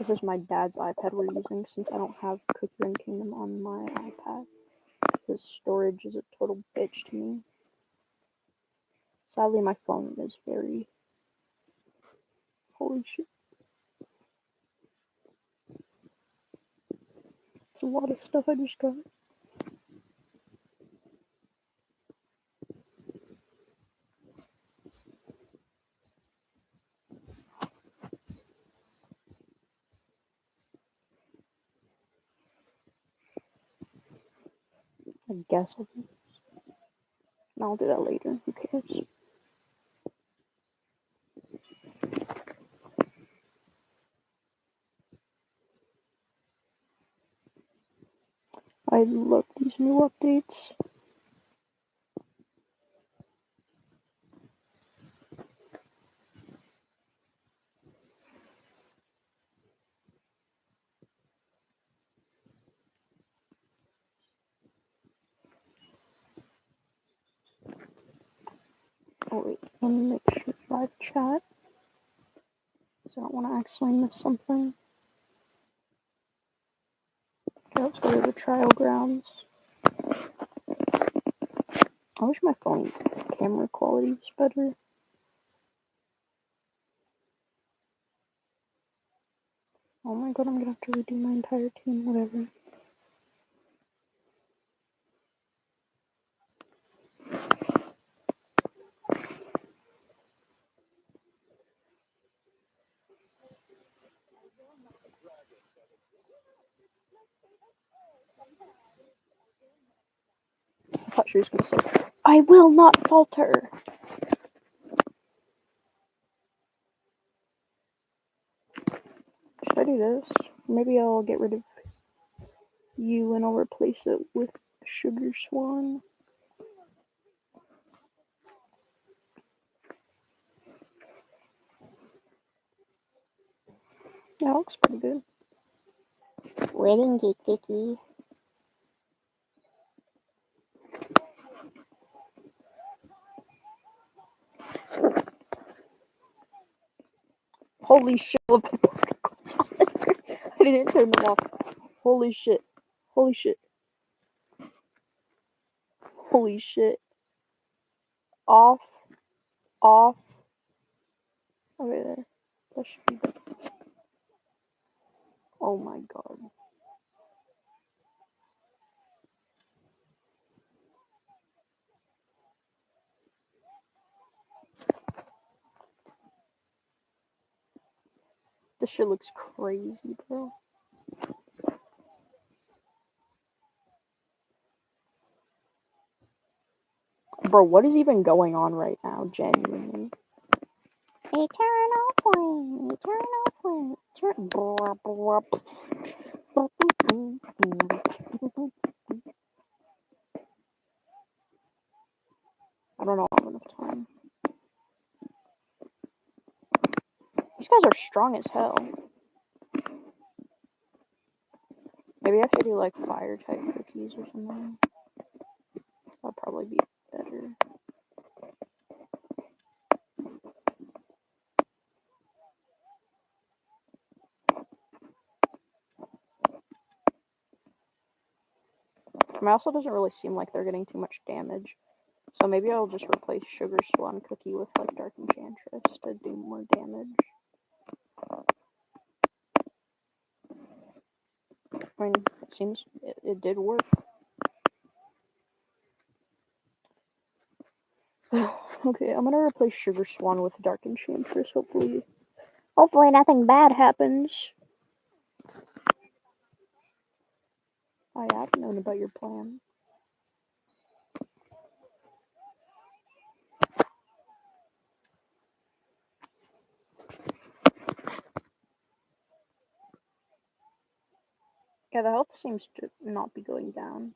This is my dad's iPad we're using since I don't have Cookie Run Kingdom on my iPad. Because storage is a total bitch to me. Sadly, my phone is very... Holy shit. It's a lot of stuff I just got. I guess I'll do this. I'll do that later. Who cares? I love these new updates. Oh wait, let me make sure live chat. Because I don't want to accidentally miss something. Okay, let's go to the trial grounds. I wish my phone camera quality was better. Oh my god, I'm gonna have to redo my entire team, whatever. I thought she was gonna say, I will not falter! Should I do this? Maybe I'll get rid of you and I'll replace it with Sugar Swan. That looks pretty good. Dragoncatvi. Holy shit, of the particles on this screen. I didn't turn them off. Holy shit. Holy shit. Holy shit. Off. Off. Okay, there. That should be good. Oh my god. This shit looks crazy, bro. Bro, what is even going on right now, genuinely? Eternal flame, eternal flame, I don't know, I have enough time. These guys are strong as hell. Maybe I have to do like fire type cookies or something. That'll probably be better. I mean, also doesn't really seem like they're getting too much damage. So maybe I'll just replace Sugar Swan Cookie with like Dark Enchantress to do more damage. I mean, it seems it did work. Okay, I'm gonna replace Sugar Swan with Dark Enchantress, hopefully nothing bad happens. I have known about your plan. Yeah, the health seems to not be going down.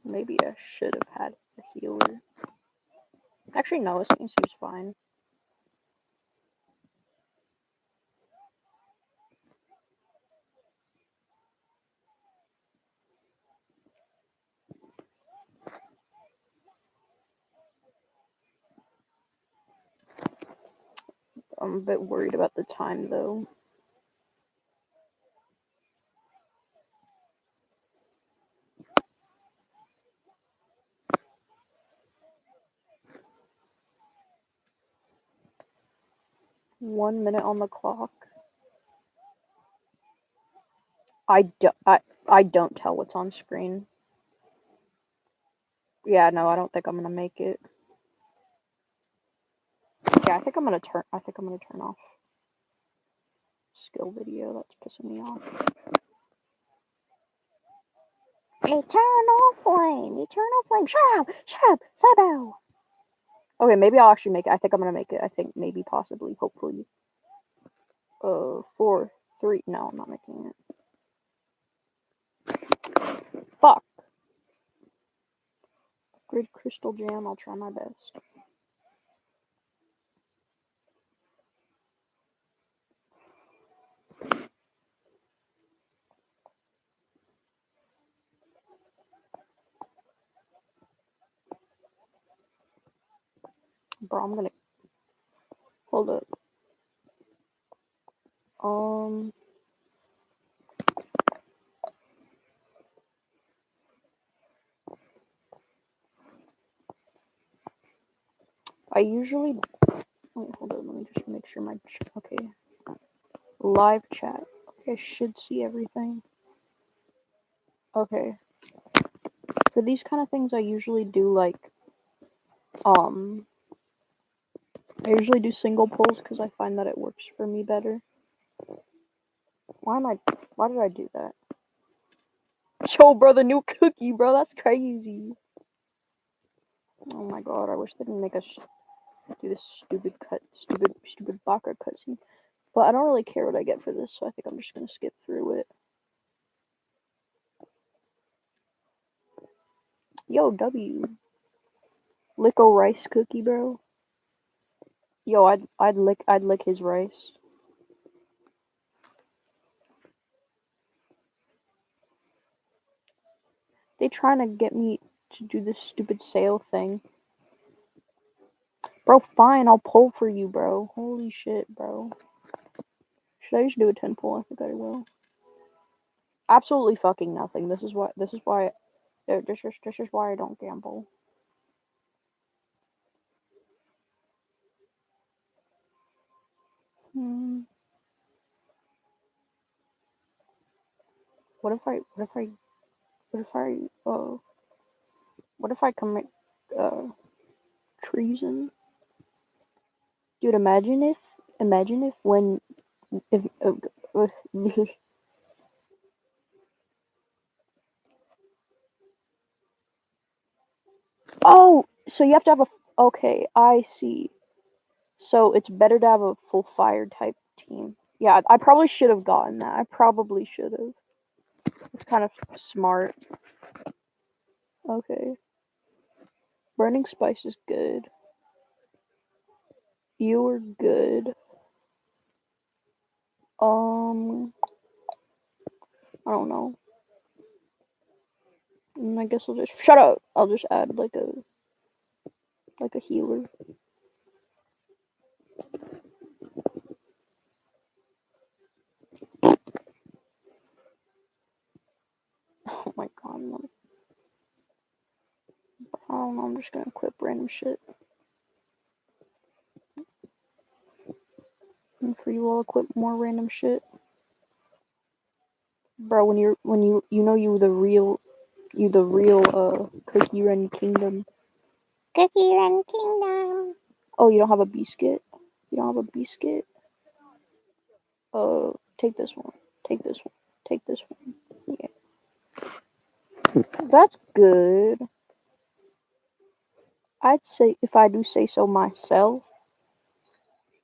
Maybe I should have had a healer. Actually, no, this thing seems fine. I'm a bit worried about the time, though. One minute on the clock. I don't tell what's on screen. Yeah, no, I don't think I'm gonna make it. Yeah, I think I'm gonna turn off skill video. That's pissing me off. Eternal flame. Shut up, Sabo. Okay, maybe I'll actually make it. I think I'm gonna make it. I think maybe, possibly, hopefully. 4, 3. No, I'm not making it. Fuck. Grid crystal jam. I'll try my best. Bro, I'm gonna hold up. I usually. Wait, hold on. Let me just make sure my. Okay. Live chat. Okay, I should see everything. Okay. For these kind of things, I usually do like. I usually do single pulls because I find that it works for me better. Why did I do that? Yo, bro, the new cookie, bro. That's crazy. Oh my god, I wish they didn't make us do this stupid Baka cutscene. But I don't really care what I get for this, so I think I'm just gonna skip through it. Yo, W. Licko rice cookie, bro. Yo, I'd lick his rice. They trying to get me to do this stupid sale thing. Bro, fine, I'll pull for you, bro. Holy shit, bro. Should I just do a 10 pull? I think I will. Absolutely fucking nothing. This is why this is why I don't gamble. What if I commit treason? Dude, imagine if when if oh, so you have to have a okay, I see. So it's better to have a full fire type team. Yeah, I probably should have gotten that. I probably should have. It's kind of smart. Okay. Burning spice is good. You were good. I don't know. I guess I'll just shut up. I'll just add like a healer. Oh my god, I don't know, I'm just gonna equip random shit. And for you, I'll equip more random shit. Bro, when you the real Cookie Run Kingdom. Cookie Run Kingdom. Oh, you don't have a biscuit? You don't have a biscuit? Take this one. Take this one. Take this one. Yeah. That's good. I'd say, if I do say so myself.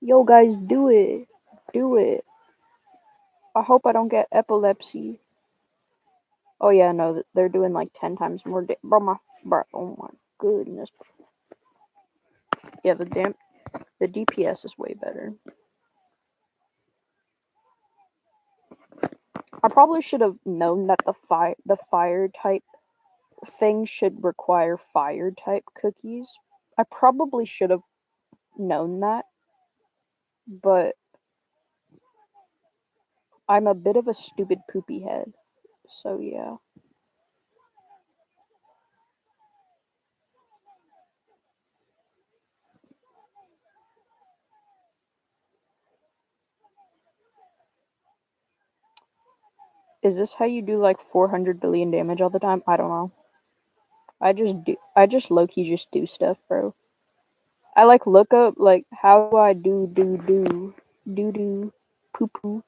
Yo, guys, do it. Do it. I hope I don't get epilepsy. Oh yeah, no, they're doing like 10 times more. Bro, oh my goodness. Yeah, the DPS is way better. I probably should have known that the fire type thing should require fire type cookies. I probably should have known that. but I'm a bit of a stupid poopy head. So yeah. Is this how you do like 400 billion damage all the time? I don't know. I just low-key just do stuff, bro. I like look up like how do I do poo poo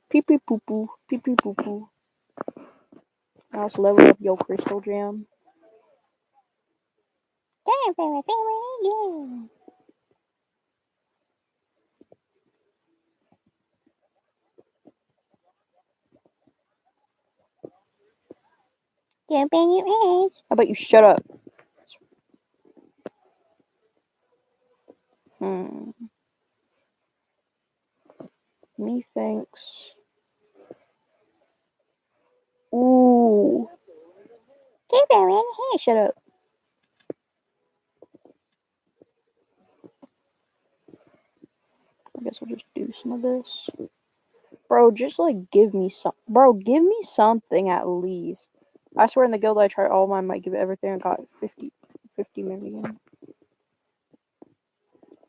pee pee poo poo pee pee poo poo. Now let's level up yo crystal jam. How about you shut up? Hmm. Methinks. Ooh. Hey, shut up. I guess I'll just do some of this. Bro, just like give me some. Bro, give me something at least. I swear in the guild I tried all mine, might give it everything. I got 50 million.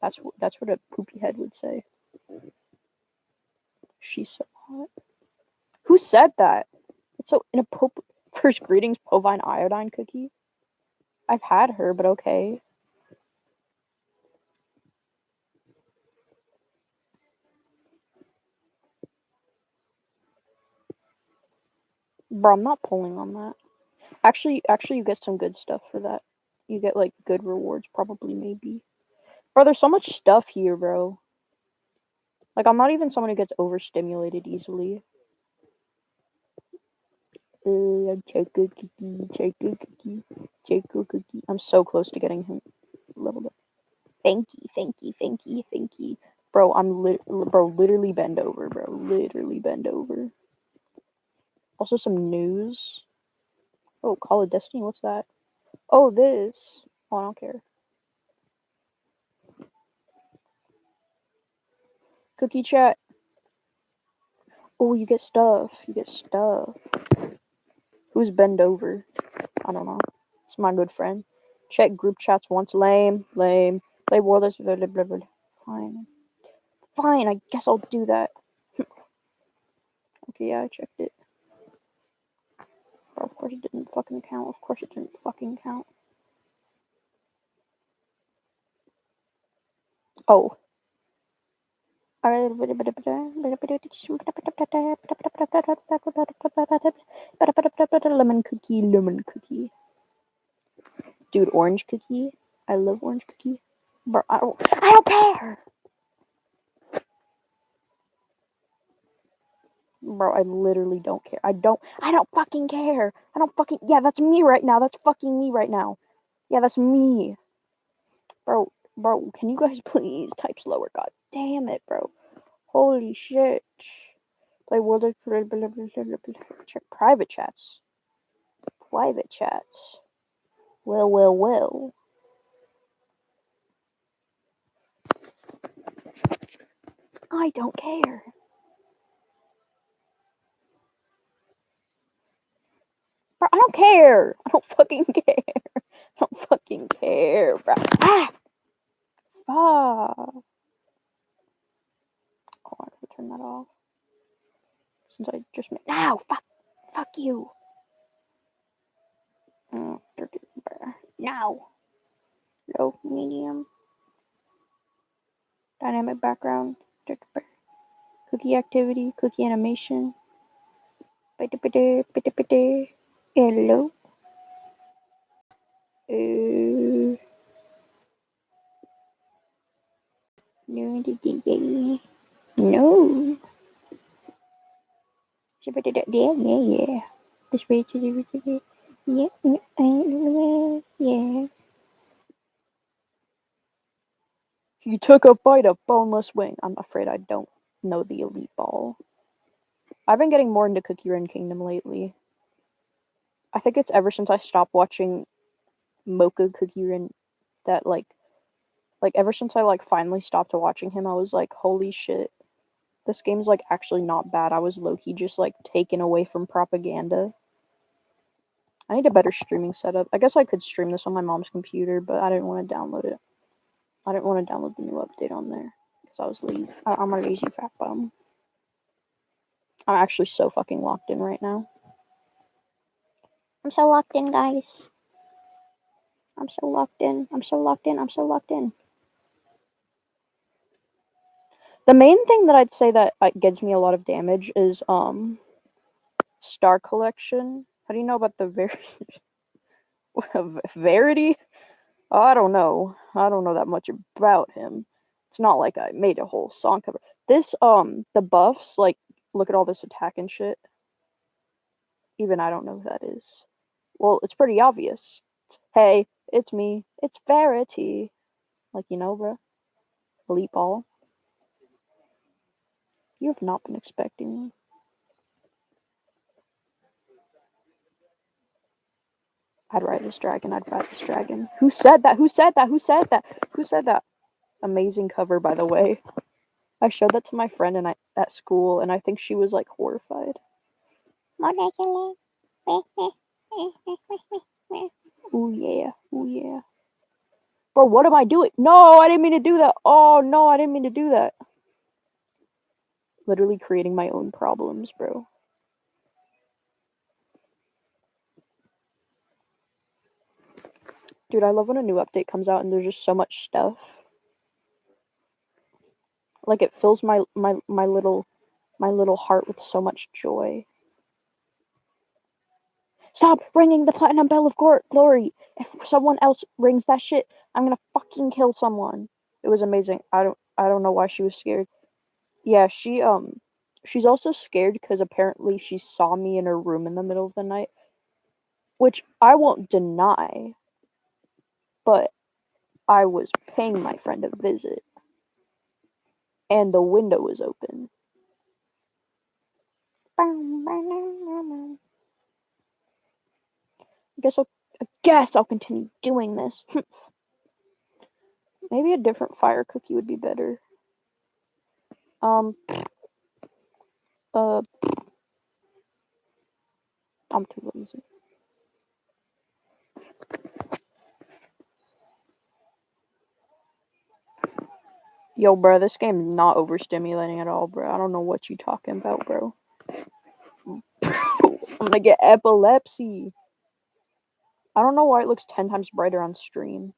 That's what a poopy head would say. She's so hot. Who said that? It's so inappropriate. First greetings, Povine Iodine Cookie. I've had her, but okay. Bro, I'm not pulling on that. Actually, you get some good stuff for that. You get like good rewards, probably, maybe. Bro, there's so much stuff here, bro. Like, I'm not even someone who gets overstimulated easily. Choco cookie. I'm so close to getting him leveled up. Thank you. Bro, literally bend over, bro. Literally bend over. Also, some news. Oh, Call of Destiny, what's that? Oh, this. Oh, I don't care. Cookie chat. Oh, you get stuff. Who's bend over? I don't know. It's my good friend. Check group chats once. Lame. Play World. Fine. I guess I'll do that. Okay, yeah, I checked it. Of course it didn't fucking count. Oh. Lemon cookie. Dude, orange cookie. I love orange cookie. Bro, I don't care. Bro, I literally don't care. I don't fucking care. Yeah, that's me right now. That's fucking me right now. Yeah, that's me. Bro, can you guys please type slower? God damn it, bro. Holy shit. Play World of check private chats. Well. I don't care. Bro, I don't care. I don't fucking care, bro. Ah! Fuck. Oh, I gotta turn that off. Since I just made. Now! Fuck you. Now. Low, medium. Dynamic background. Cookie activity. Cookie animation. Hello. No. Yeah. This way to the yeah. You took a bite of boneless wing. I'm afraid I don't know the elite ball. I've been getting more into Cookie Run Kingdom lately. I think it's ever since I stopped watching Mocha Cookie Run that like Like, ever since I, like, finally stopped watching him, I was like, holy shit. This game's, like, actually not bad. I was low-key just, like, taken away from propaganda. I need a better streaming setup. I guess I could stream this on my mom's computer, but I didn't want to download it. I didn't want to download the new update on there. Because I was lazy. I'm a lazy fat bum. I'm actually so fucking locked in right now. I'm so locked in, guys. I'm so locked in. I'm so locked in. I'm so locked in. The main thing that I'd say that gets me a lot of damage is Star Collection. How do you know about the Verity? I don't know. I don't know that much about him. It's not like I made a whole song cover. This the buffs, like, look at all this attack and shit. Even I don't know who that is. Well, it's pretty obvious. Hey, it's me. It's Verity. Like, you know, bruh. Elite ball. You have not been expecting me. I'd ride this dragon. I'd ride this dragon. Who said that? Who said that? Who said that? Who said that? Amazing cover, by the way. I showed that to my friend at school, and I think she was like horrified. Ooh yeah, ooh yeah. Bro, what am I doing? No, I didn't mean to do that. Oh no, I didn't mean to do that. Literally creating my own problems, bro. Dude, I love when a new update comes out and there's just so much stuff. Like, it fills my little heart with so much joy. Stop ringing the platinum bell of glory. If someone else rings that shit, I'm gonna fucking kill someone. It was amazing. I don't know why she was scared. Yeah, she's also scared because apparently she saw me in her room in the middle of the night, which I won't deny, but I was paying my friend a visit, and the window was open. I guess I'll continue doing this. Maybe a different fire cookie would be better. I'm too lazy. Yo, bro, this game is not overstimulating at all, bro. I don't know what you talking about, bro. I'm gonna get epilepsy. I don't know why it looks 10 times brighter on stream.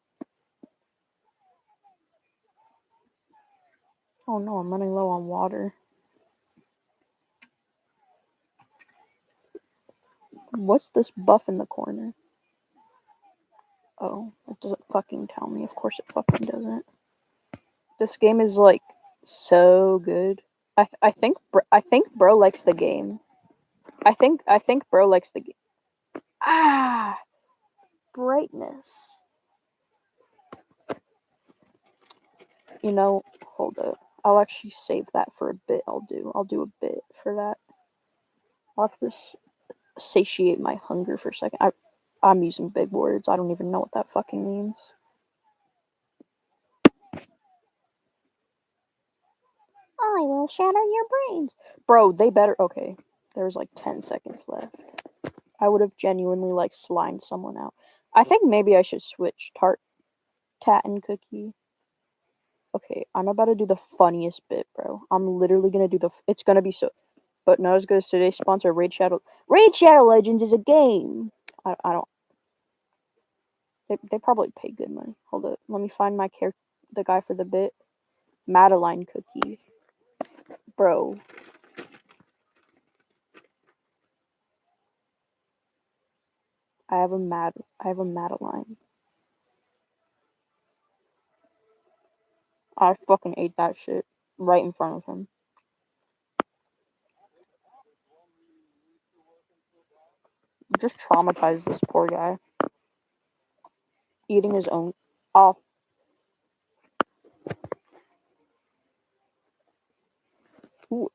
Oh no, I'm running low on water. What's this buff in the corner? Oh, it doesn't fucking tell me. Of course it fucking doesn't. This game is, like, so good. I think bro likes the game. I think bro likes the game. Ah, brightness. You know, hold up. I'll actually save that for a bit. I'll do a bit for that. I'll have to satiate my hunger for a second. I'm using big words. I don't even know what that fucking means. I will shatter your brains. Bro, they better. Okay, there's like 10 seconds left. I would have genuinely, like, slimed someone out. I think maybe I should switch tat and cookie. Okay, I'm about to do the funniest bit, bro. I'm literally gonna do it's gonna be so. But not as good as today's sponsor, Raid Shadow. Raid Shadow Legends is a game. I don't. They probably pay good money. Hold up, let me find the guy for the bit. Madeline Cookie, bro. I have a Madeline. I fucking ate that shit right in front of him. Just traumatized this poor guy. Eating his own. Oh. Ooh.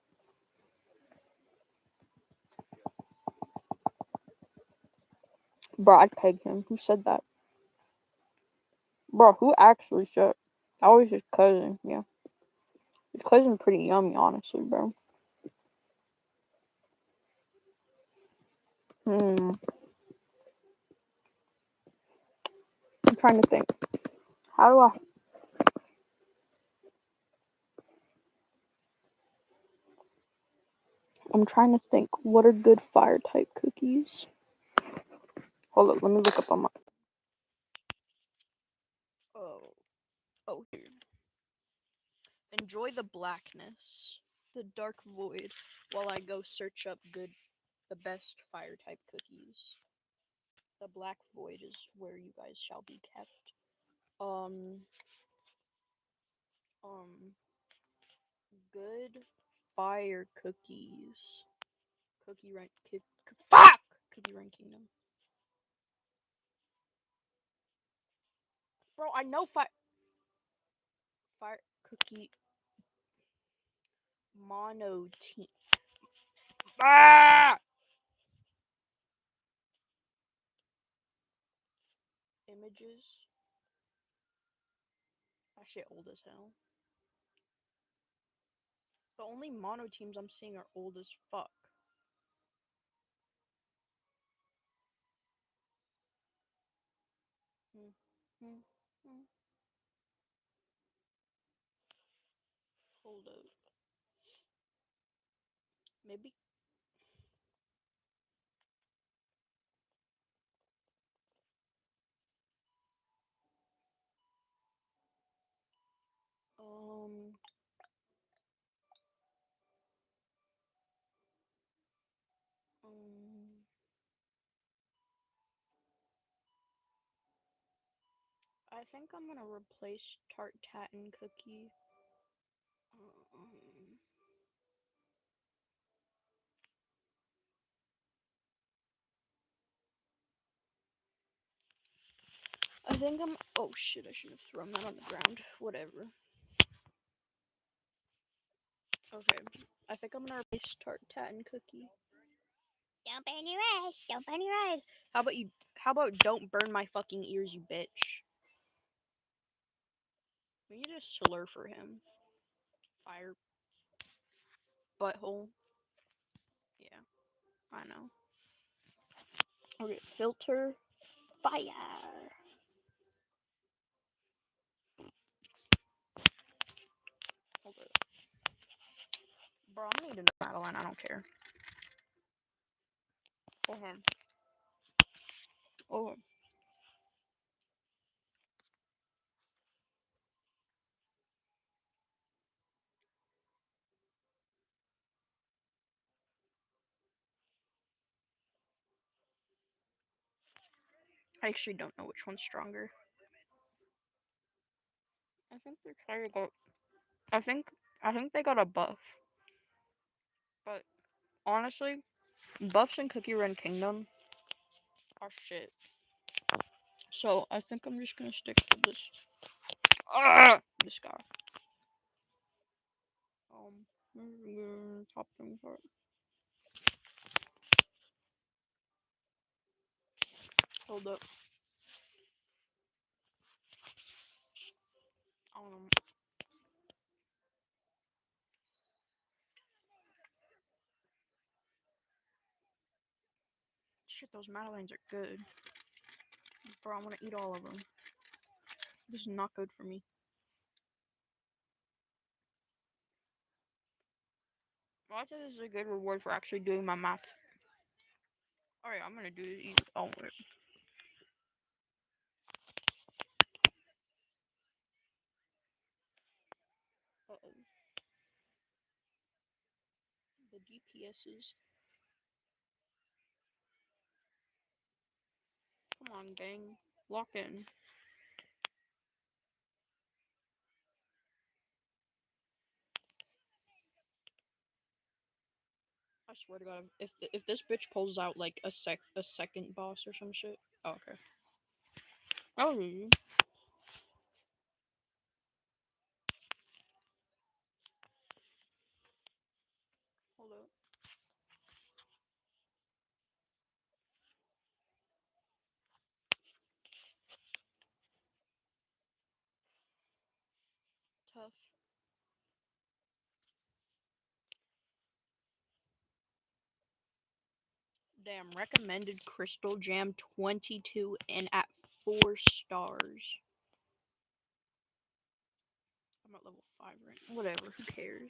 Bro, I'd peg him. Who said that? Bro, who actually said? That was his cousin, yeah. His cousin's pretty yummy, honestly, bro. Hmm. I'm trying to think. How do I? I'm trying to think. What are good fire type cookies? Hold up, let me look up on my. Oh, oh, here. Enjoy the blackness, the dark void, while I go search up the best fire type cookies. The black void is where you guys shall be kept. Um, um, good fire cookies. Cookie rank. Fuck! Cookie ranking them. Bro, I know fire cookie mono team. Ah! Images. That shit old as hell. The only mono teams I'm seeing are old as fuck. Hmm. Hmm. Hmm. Hold up. Maybe. Um. Um. I think I'm gonna replace Tart Tat and Cookie. Um. I think I'm. Oh shit! I should have thrown that on the ground. Whatever. Okay. I think I'm gonna replace Tart Tat and Cookie. Don't burn your eyes. Don't burn your eyes. How about you? How about don't burn my fucking ears, you bitch? We need a slur for him. Fire butthole. Yeah, I know. Okay, filter fire. Okay. Bro, I'm gonna eat another Madeline. I don't care. Okay. Okay. I actually don't know which one's stronger. I think they're trying to go. I think. I think they got a buff. But honestly, buffs in Cookie Run Kingdom are shit. So I think I'm just gonna stick to this. This guy. Top thing for it. Hold up. Um. Shit, those Madeleines are good. Bro, I want to eat all of them. This is not good for me. Well, I think this is a good reward for actually doing my math. Alright, I'm gonna do these. Oh, wait. Uh-oh. The DPSs. Come on, gang. Lock in. I swear to God, if this bitch pulls out like a second boss or some shit. Oh, okay. Oh, hold up. Damn, recommended Crystal Jam 22 and at 4 stars. I'm at level 5 right now. Whatever, who cares?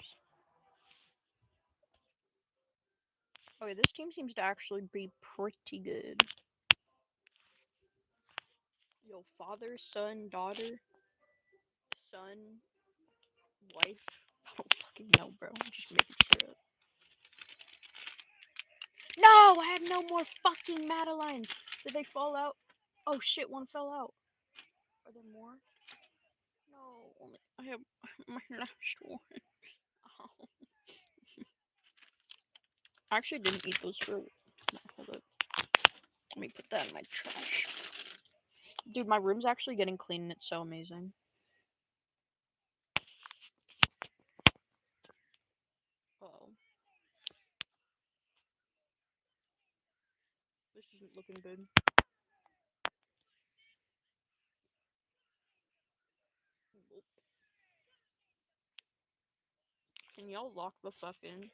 Okay, this team seems to actually be pretty good. Yo, father, son, daughter, son, wife. I don't fucking know, bro. I'm just making shit up. No, I have no more fucking Madelines. Did they fall out? Oh shit, one fell out. Are there more? No, only I have my last one. Oh. I actually didn't eat those for. No, hold up. Let me put that in my trash. Dude, my room's actually getting clean and it's so amazing. Uh-oh. This isn't looking good. Nope. Can y'all lock the fuck in?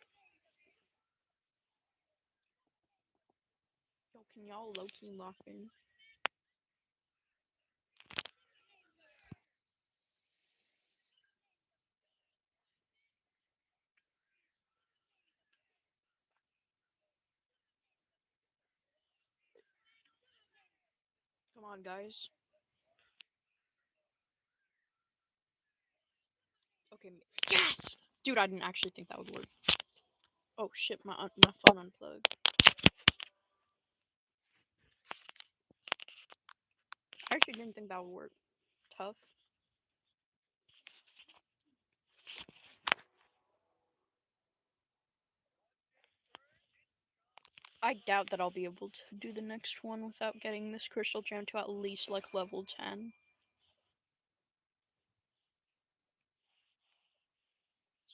Yo, can y'all low-key lock in? Come on, guys. Okay. Yes! Dude, I didn't actually think that would work. Oh shit, my phone unplugged. I actually didn't think that would work. Tough. I doubt that I'll be able to do the next one without getting this crystal gem to at least like level 10.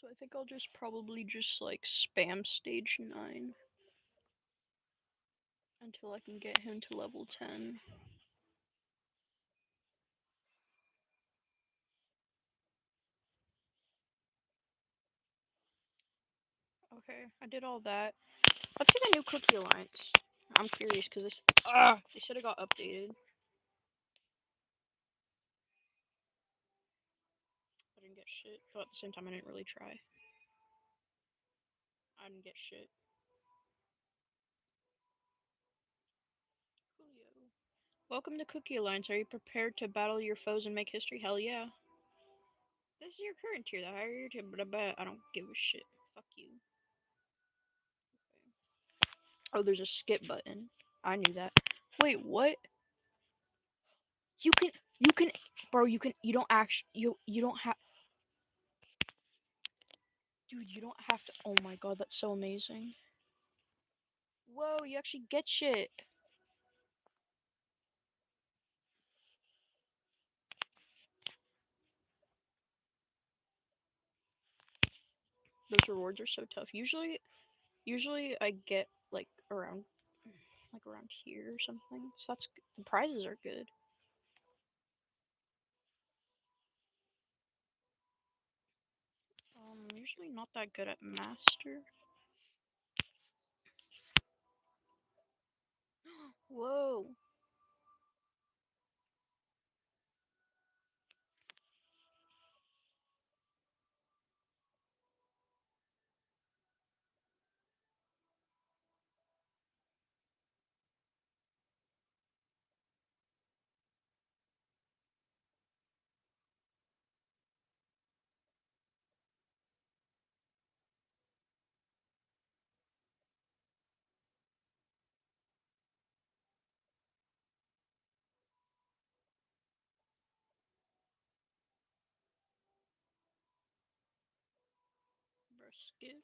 So I think I'll just probably just like spam stage 9 until I can get him to level 10. Okay, I did all that. Let's see the new Cookie Alliance. I'm curious because this. They said it got updated. I didn't get shit, but at the same time, I didn't really try. I didn't get shit. Coolio. Welcome to Cookie Alliance. Are you prepared to battle your foes and make history? Hell yeah. This is your current tier. The higher your tier, but I don't give a shit. Fuck you. Okay. Oh, there's a skip button. I knew that. Wait, what? You can, you can, bro. You don't actually, you don't have, dude. You don't have to. Oh my god, that's so amazing. Whoa, you actually get shit. Those rewards are so tough. Usually I get like around here or something. So the prizes are good. Usually not that good at master. Whoa. Brisket.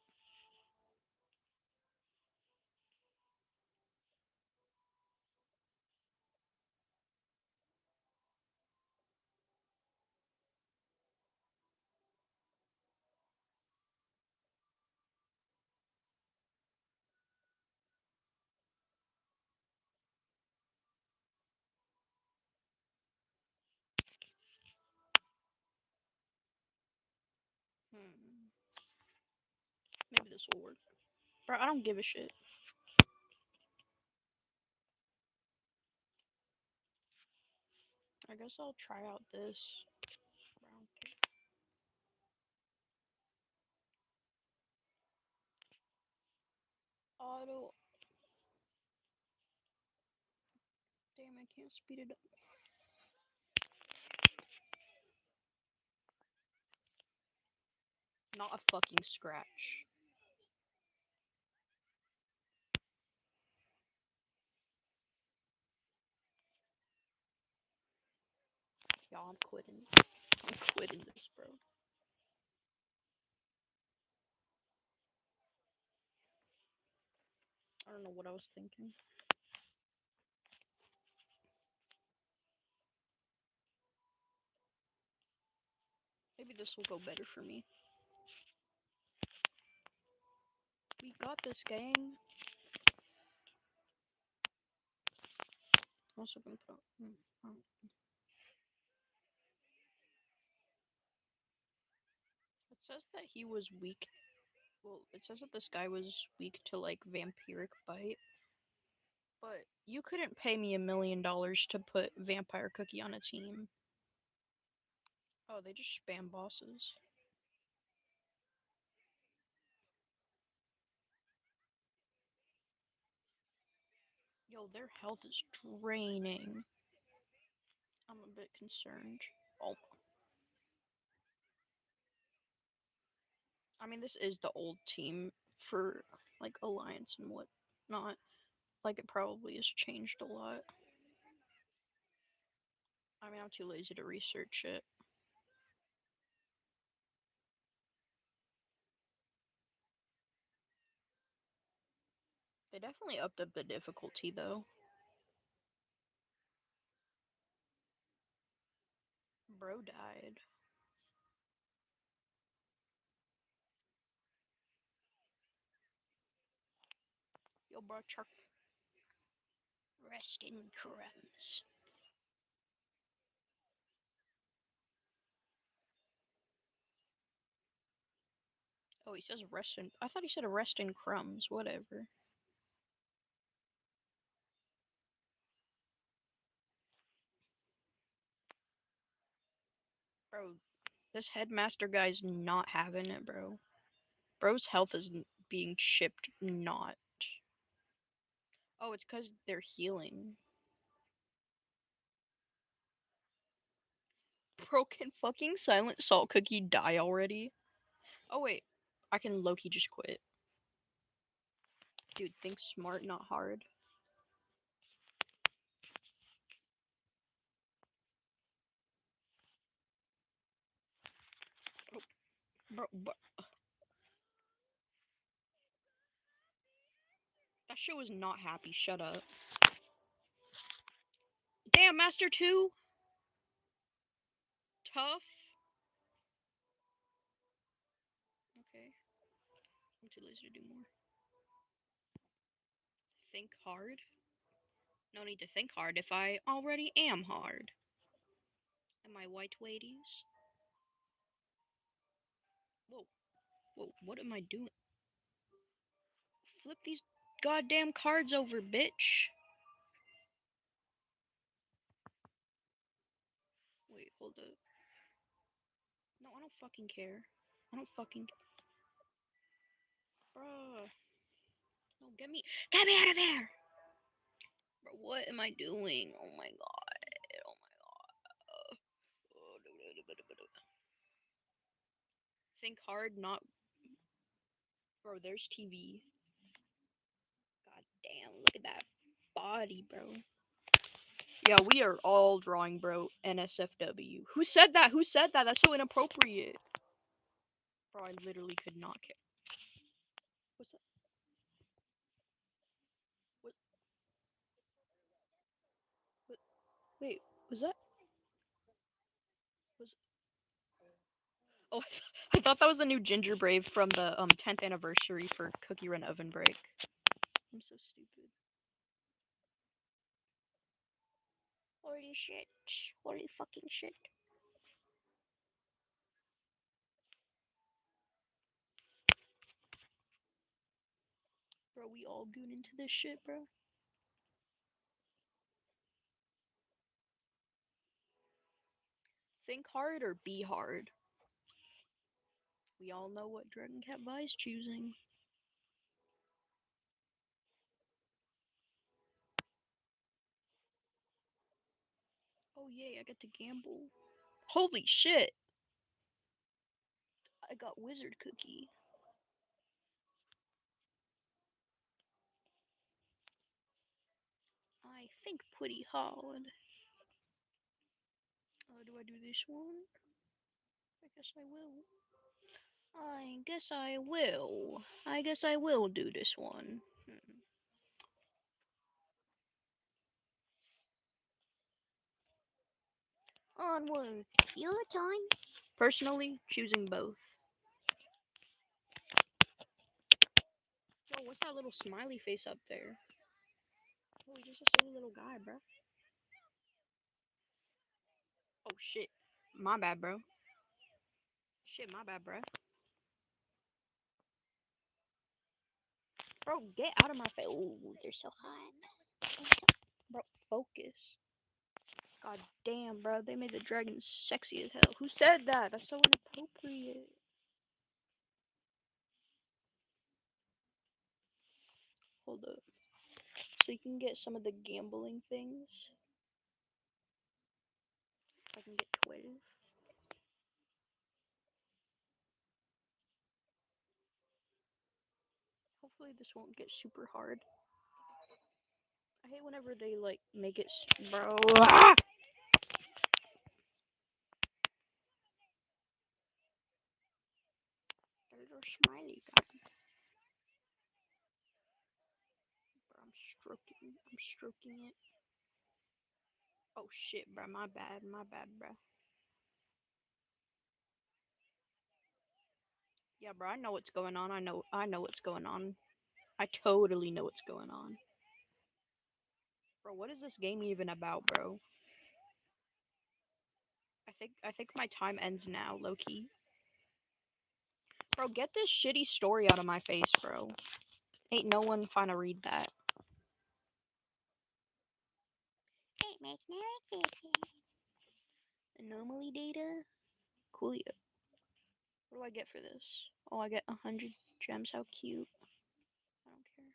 Hmm. Maybe this will work. Bro, I don't give a shit. I guess I'll try out this round. Auto. Damn, I can't speed it up. Not a fucking scratch. Y'all, I'm quitting. I'm quitting this, bro. I don't know what I was thinking. Maybe this will go better for me. We got this, gang. Also gonna put on. It says that he was weak. Well, it says that this guy was weak to like vampiric bite. But you couldn't pay me $1 million to put Vampire Cookie on a team. Oh, they just spam bosses. Yo, their health is draining. I'm a bit concerned. Oh. I mean, this is the old team for, like, Alliance and whatnot. Like, it probably has changed a lot. I mean, I'm too lazy to research it. They definitely upped up the difficulty, though. Bro died. Yo, bro, Chuck. Rest in crumbs. Oh, he says rest in. I thought he said rest in crumbs. Whatever. Bro, this headmaster guy's not having it, bro. Bro's health is being chipped not. Oh, it's because they're healing. Bro, can fucking Silent Salt Cookie die already? Oh, wait. I can Loki just quit. Dude, think smart, not hard. Oh, bro, that shit was not happy. Shut up. Damn, Master 2! Tough. Okay. I'm too lazy to do more. Think hard? No need to think hard if I already am hard. Am I white ladies? Whoa, whoa, what am I doing? Flip these goddamn cards over, bitch. Wait, hold up. No, I don't fucking care. I don't fucking. Bruh. No, get me out of there! Bro, what am I doing? Oh my god. Oh my god. Think hard, not. Bro, there's TV. God damn, look at that body, bro. Yeah, we are all drawing, bro. NSFW. Who said that? Who said that? That's so inappropriate. Bro, I literally could not care. What's that? What? What? Wait, was that? Was Oh, I thought that was the new Ginger Brave from the 10th anniversary for Cookie Run Oven Break. I'm so stupid. Holy shit. Holy fucking shit. Bro, we all goon into this shit, bro. Think hard or be hard? We all know what Dragoncatvi is choosing. Oh yay, I get to gamble. Holy shit! I got wizard cookie. I think pretty hard. Do I do this one? I guess I will. I guess I will do this one. Onward, your time. Personally, choosing both. Oh, what's that little smiley face up there? Oh, he's just a silly little guy, bro. Oh shit, my bad, bro. Shit, my bad, bro. Bro, get out of my face. Oh, they're so hot. Bro, focus. God damn, bro. They made the dragon sexy as hell. Who said that? That's so inappropriate. Hold up. So you can get some of the gambling things. I can get 12. Hopefully this won't get super hard. I hate whenever they like make it, bro. Ah! A little smiley guy. Bro, I'm stroking it. Oh shit, bro. My bad, bro. Yeah, bro. I know what's going on. I know what's going on. I totally know what's going on. Bro, what is this game even about, bro? I think my time ends now, low key. Bro, get this shitty story out of my face, bro. Ain't no one finna read that. It makes no sense. Anomaly data? Coolio. What do I get for this? Oh, I get 100 gems. How cute. I don't care.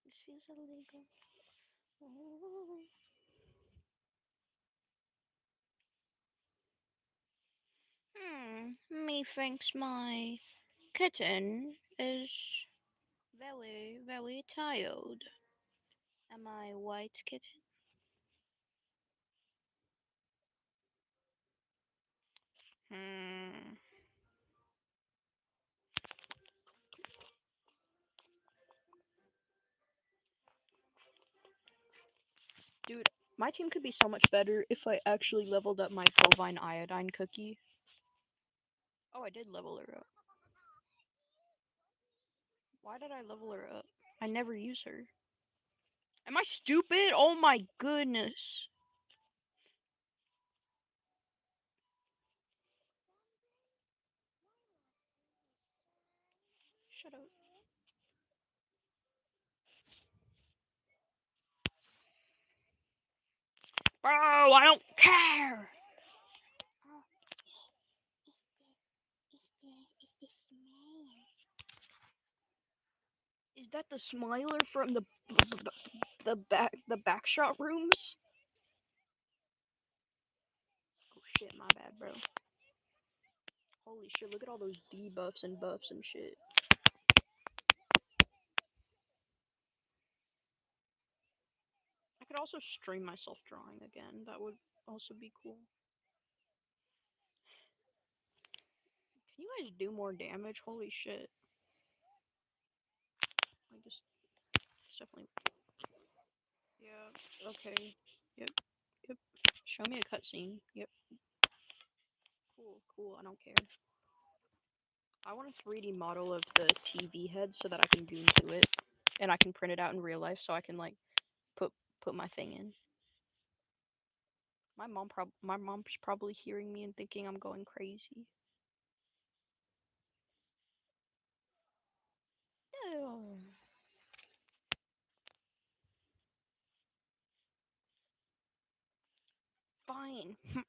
This feels illegal. Oh. Methinks my kitten is very, very tired. Am I white kitten? Hmm. Dude, my team could be so much better if I actually leveled up my bovine iodine cookie. Oh, I did level her up. Why did I level her up? I never use her. Am I stupid? Oh my goodness. Shut up. Bro, I don't care. Is that the smiler from the backshot rooms? Oh shit, my bad, bro. Holy shit, look at all those debuffs and buffs and shit. I could also stream myself drawing again. That would also be cool. Can you guys do more damage? Holy shit. I just, it's definitely. Yeah, okay. Yep, yep. Show me a cutscene. Yep. Cool, cool. I don't care. I want a 3D model of the TV head so that I can goon to it, and I can print it out in real life so I can like put put my thing in. My mom's probably hearing me and thinking I'm going crazy. Oh, Fine. I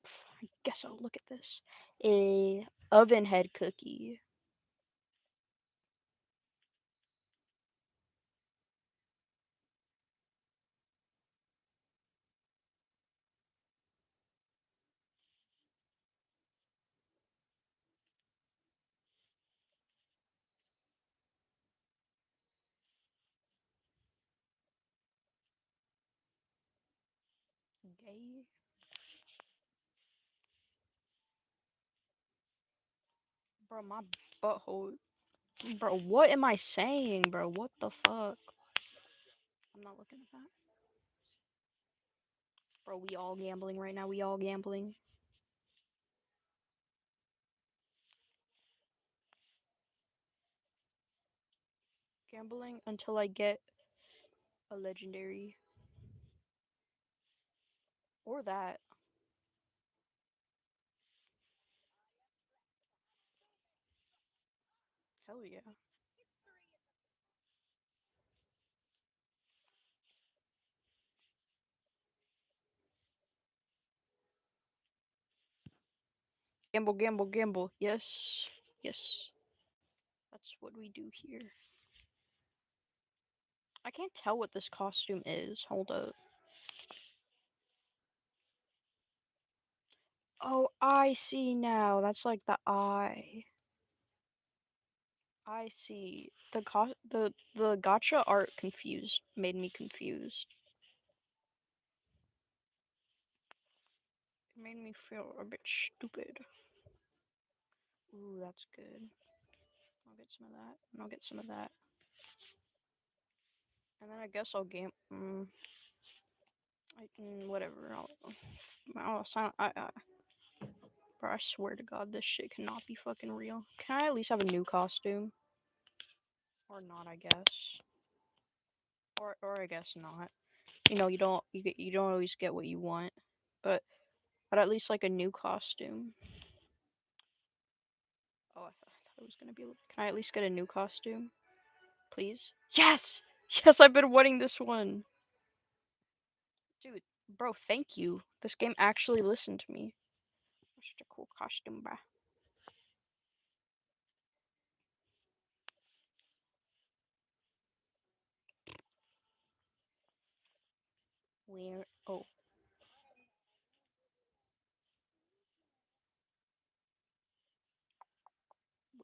guess I'll look at this. A oven head cookie. Gay. Bro, my butthole. Bro, what am I saying, bro? What the fuck? I'm not looking at that. Bro, we all gambling right now. We all gambling. Gambling until I get a legendary. Or that. Hell yeah. Gamble, gamble, gamble. Yes. Yes. That's what we do here. I can't tell what this costume is. Hold up. Oh, I see now. That's like the eye. I see. The gotcha art made me confused. It made me feel a bit stupid. Ooh, that's good. I'll get some of that. And I'll get some of that. And then I guess I'll game. Whatever. Bro, I swear to God, this shit cannot be fucking real. Can I at least have a new costume? Or not, I guess. Or I guess not. You know, you don't always get what you want, but at least like a new costume. Oh, I thought it was gonna be. Can I at least get a new costume, please? Yes, yes, I've been wanting this one, dude. Bro, thank you. This game actually listened to me. Such a cool costume, bruh. Where? Oh,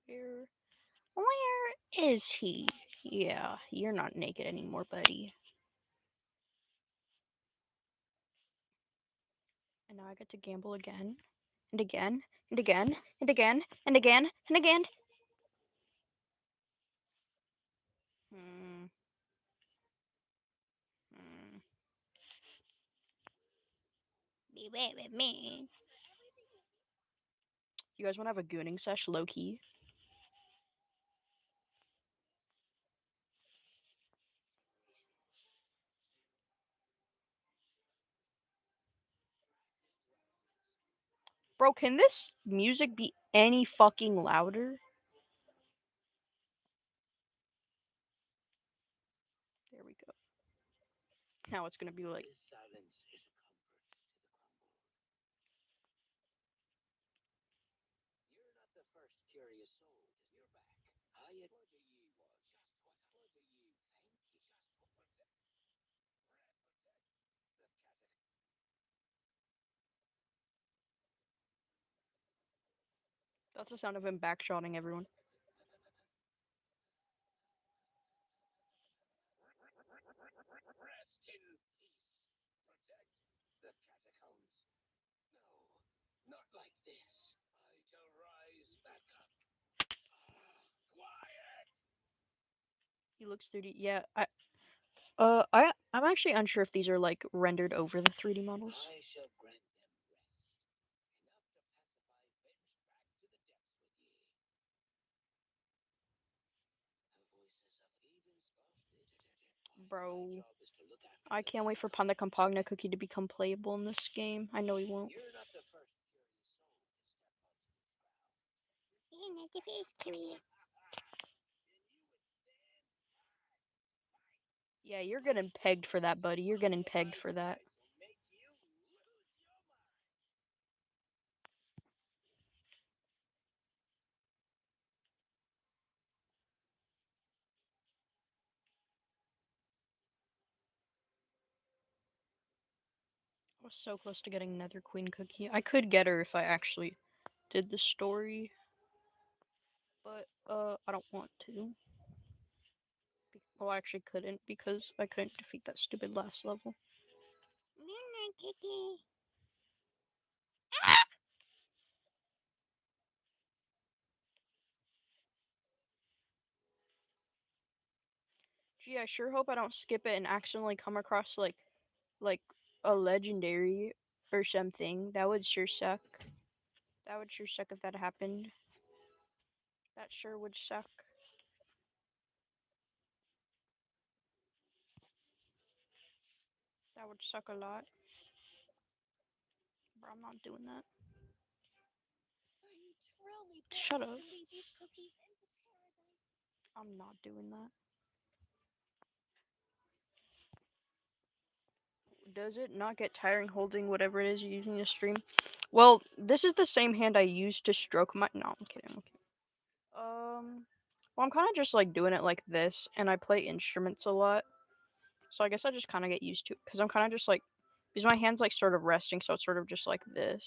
where? Where is he? Yeah, you're not naked anymore, buddy. And now I get to gamble again, and again, and again, and again, and again, and again. Hmm. Hmm. Be right with me. You guys want to have a gooning sesh, low key? Bro, can this music be any fucking louder? There we go. Now it's gonna be like. That's the sound of him backshotting everyone. He looks 3D. Yeah, I'm actually unsure if these are like rendered over the 3D models. Bro, I can't wait for Panda Campagna Cookie to become playable in this game. I know he won't. Yeah, you're getting pegged for that, buddy. You're getting pegged for that. was so close to getting Nether Queen cookie. I could get her if I actually did the story, but I don't want to. Well, I actually couldn't because I couldn't defeat that stupid last level. Gee, I sure hope I don't skip it and accidentally come across like a legendary or something. That would sure suck. That would sure suck if that happened. That sure would suck. That would suck a lot. Bro, I'm not doing that. Shut up. I'm not doing that. Does it not get tiring holding whatever it is you're using to stream? Well, this is the same hand I used to stroke my. No, I'm kidding. I'm kidding. Well, I'm kind of just like doing it like this, and I play instruments a lot, so I guess I just kind of get used to it because I'm kind of just like, because my hands like sort of resting, so it's sort of just like this.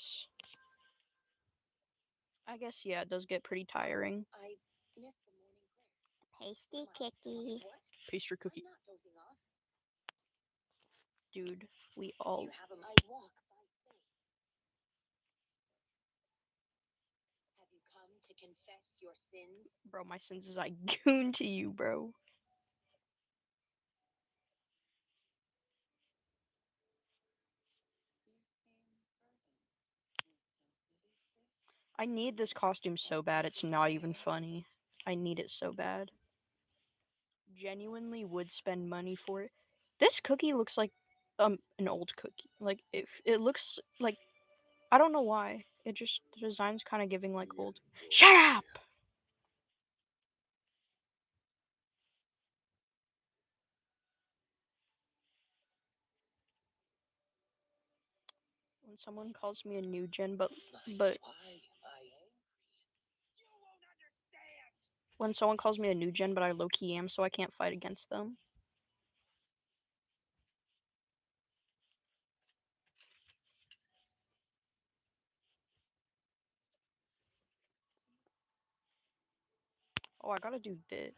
I guess yeah, it does get pretty tiring. Pasty cookie. Pastry cookie. Dude, we all. Bro, my sins is I goon to you, bro. I need this costume so bad, it's not even funny. I need it so bad. Genuinely would spend money for it. This cookie looks like an old cookie. Like it looks like I don't know why. It just the design's kind of giving like old. Shut up. When someone calls me a new gen, but when someone calls me a new gen, but I low key am, so I can't fight against them. Oh, I gotta do this.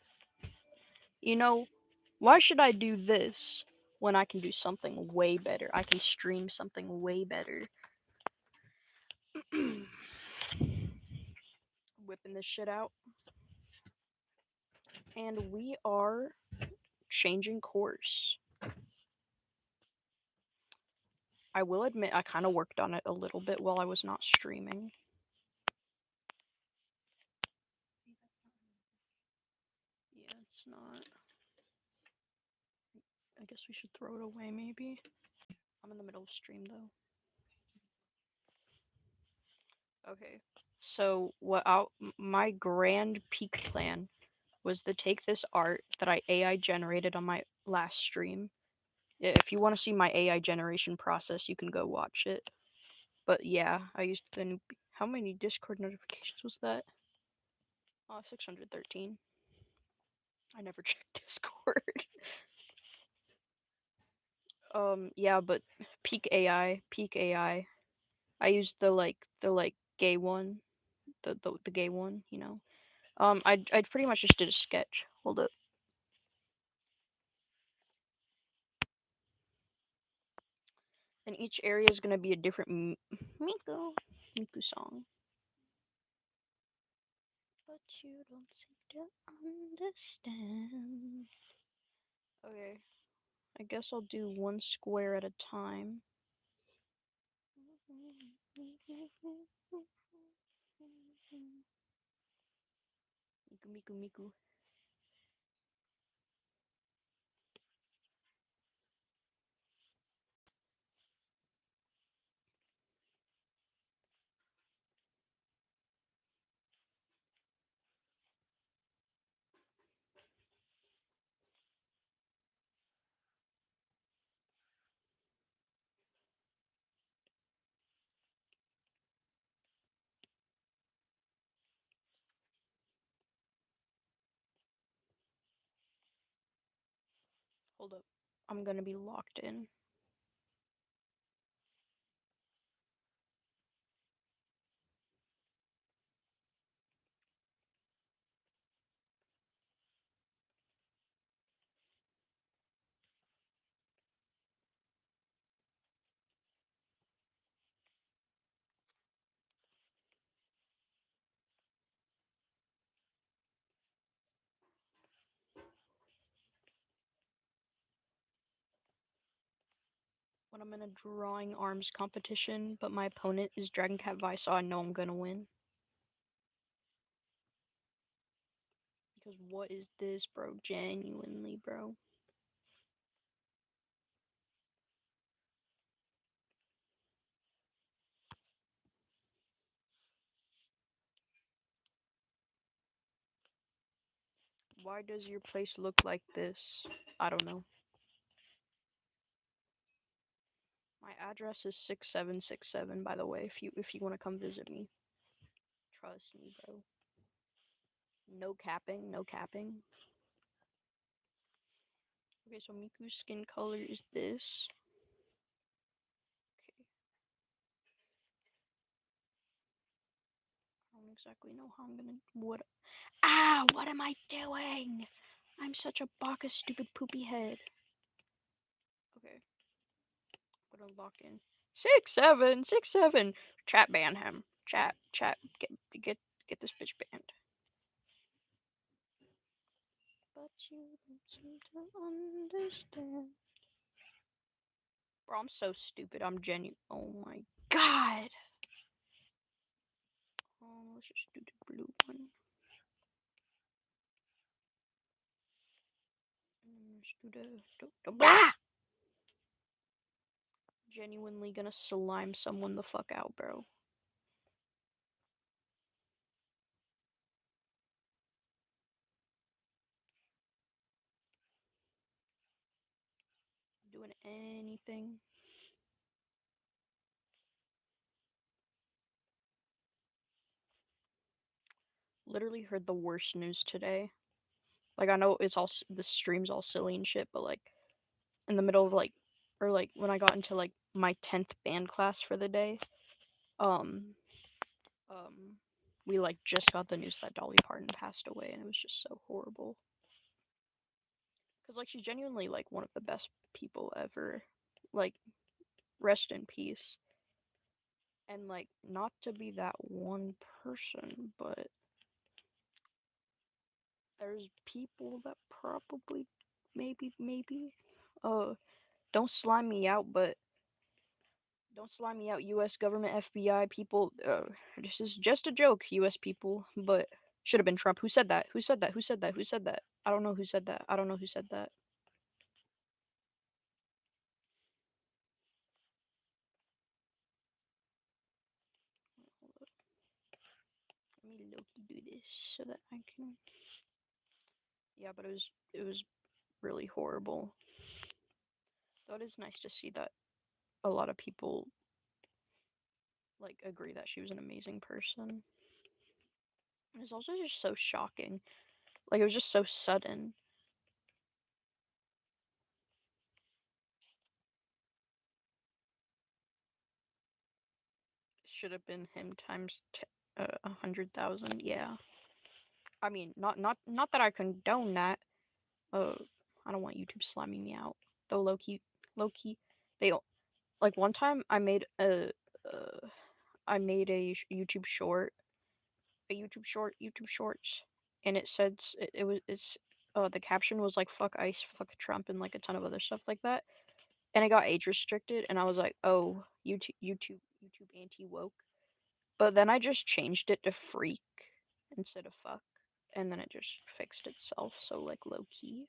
You know, why should I do this when I can do something way better? I can stream something way better. Whipping this shit out. And we are changing course. I will admit I kind of worked on it a little bit while I was not streaming. Yeah, it's not. I guess we should throw it away maybe. I'm in the middle of stream though. Okay. So my grand peak plan was to take this art that I AI generated on my last stream. If you want to see my AI generation process, you can go watch it. But yeah, I used the new. How many Discord notifications was that? 613. I never checked Discord. Yeah, but peak AI. I used the gay one, the gay one, you know. I pretty much just did a sketch. Hold up. And each area is gonna be a different Miku song. But you don't seem to understand. Okay, I guess I'll do one square at a time. Miku, Miku, Miku. Hold up. I'm gonna be locked in. when I'm in a drawing arms competition, but my opponent is Dragoncatvi, so I know I'm gonna win. Because what is this, bro? Genuinely, bro. Why does your place look like this? I don't know. My address is 6767, by the way, if you want to come visit me. Trust me, bro. No capping, no capping. Okay, so Miku's skin color is this. Okay. I don't exactly know how I'm gonna what am I doing? I'm such a baka stupid poopy head. Okay. I'm gonna lock in. 6767. Chat ban him. Chat get this bitch banned. But you don't seem to understand. Bro, I'm so stupid. I'm genuine. Oh my god. Let's just do the blue one. Let's do the blah! Genuinely gonna slime someone the fuck out, bro. Doing anything. Literally heard the worst news today. Like, I know it's all, the stream's all silly and shit, but like, in the middle of like, or like, when I got into like my 10th band class for the day, um, um, we like just got the news that Dolly Parton passed away, and it was just so horrible. Cause like, she's genuinely like one of the best people ever. Like, rest in peace. And like, not to be that one person, but there's people that probably, maybe, don't slime me out, but don't slime me out, U.S. government, FBI people. This is just a joke, U.S. people, but should have been Trump. Who said that? Who said that? Who said that? Who said that? I don't know who said that. I don't know who said that. Let me low-key do this so that I can. Yeah, but it was really horrible. Though it is nice to see that a lot of people like agree that she was an amazing person. It's also just so shocking. Like, it was just so sudden. Should have been him times 100,000. Yeah. I mean, not that I condone that. Uh, I don't want YouTube slamming me out. Though low key, they like one time I made a YouTube shorts, and it said the caption was like fuck ICE, fuck Trump, and like a ton of other stuff like that. And it got age restricted, and I was like, oh, YouTube anti woke. But then I just changed it to freak instead of fuck, and then it just fixed itself. So like low key,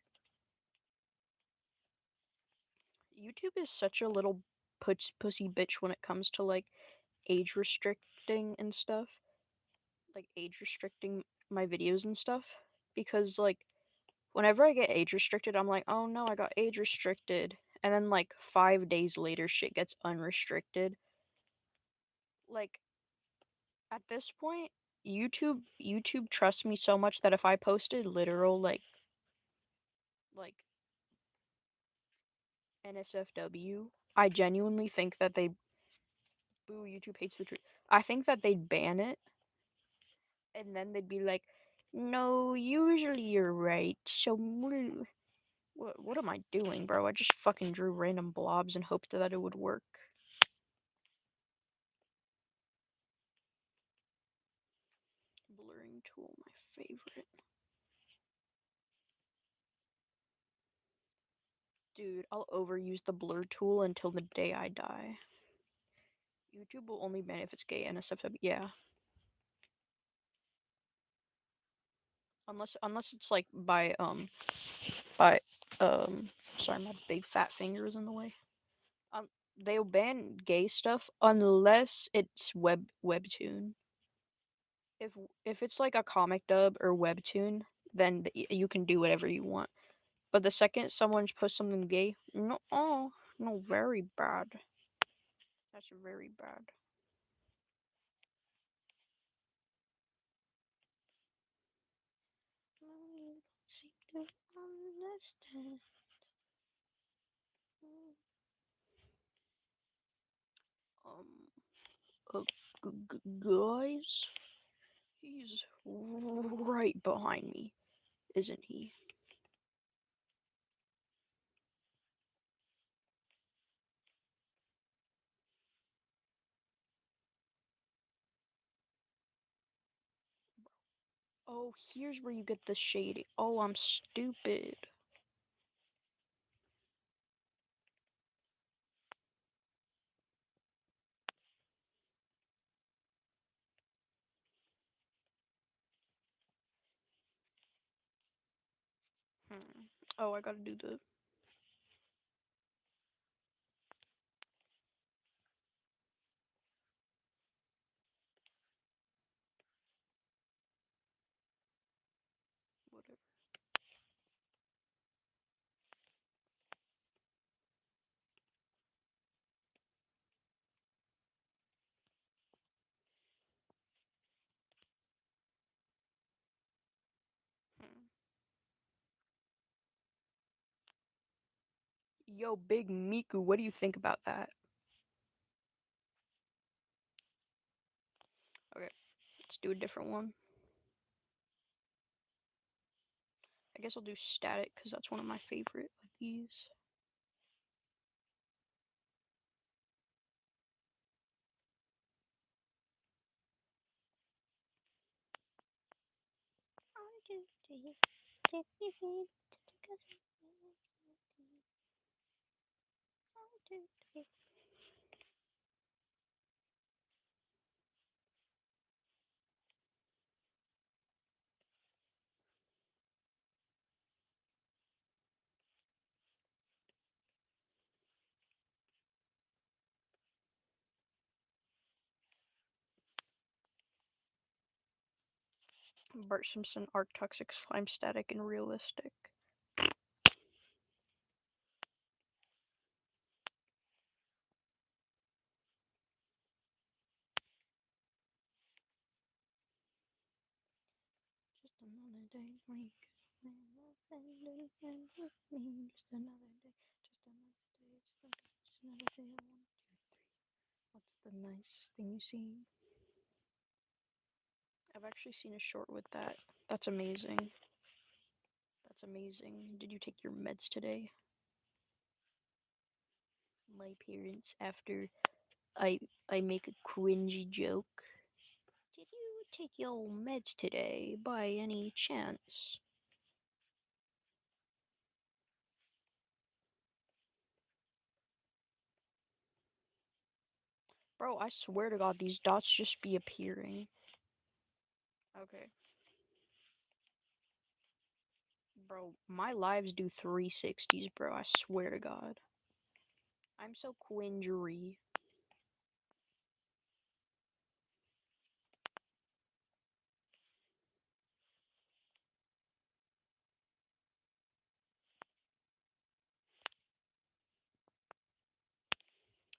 YouTube is such a little pussy bitch when it comes to like age restricting and stuff. Like age restricting my videos and stuff, because like whenever I get age restricted, I'm like, oh no, I got age restricted, and then like 5 days later, shit gets unrestricted. Like at this point, YouTube trusts me so much that if I posted literal like NSFW, I genuinely think that they boo, YouTube hates the truth. I think that they'd ban it, and then they'd be like, no, usually you're right. So what am I doing, bro? I just fucking drew random blobs and hoped that it would work. Blurring tool, my favorite. Dude, I'll overuse the blur tool until the day I die. YouTube will only ban if it's gay NSFW. Yeah, unless it's like by sorry, my big fat finger is in the way. Um, they'll ban gay stuff unless it's webtoon. If if it's like a comic dub or webtoon, then you can do whatever you want. But the second someone puts something gay, no, oh, no, very bad. That's very bad. I seem to understand. Um, guys, he's right behind me, isn't he? Oh, here's where you get the shading. Oh, I'm stupid. Hmm. Oh, I gotta do the whatever. Hmm. Yo, Big Miku, what do you think about that? Okay, let's do a different one. I guess I'll do static because that's one of my favorite of these. Bart Simpson, Arc Toxic Slime, Static, and Realistic. Just another day week. Just another day. Just another day. Just another day. Just another day. What's the nicest thing you've seen? I've actually seen a short with that. That's amazing. That's amazing. Did you take your meds today? My parents, after I I make a cringy joke. Did you take your meds today by any chance? Bro, I swear to God, these dots just be appearing. Okay. Bro, my lives do 360s, bro. I swear to God. I'm so quingery.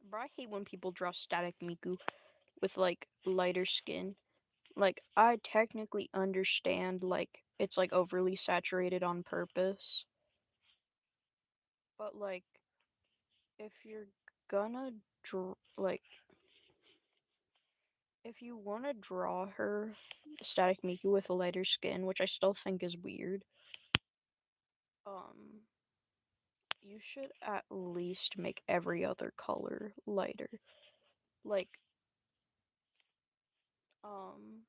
Bro, I hate when people draw static Miku with, like, lighter skin. Like, I technically understand, like, it's, like, overly saturated on purpose. But, like, if you're gonna like, if you want to draw her, Static Miku, with a lighter skin, which I still think is weird, um, you should at least make every other color lighter. Like, um,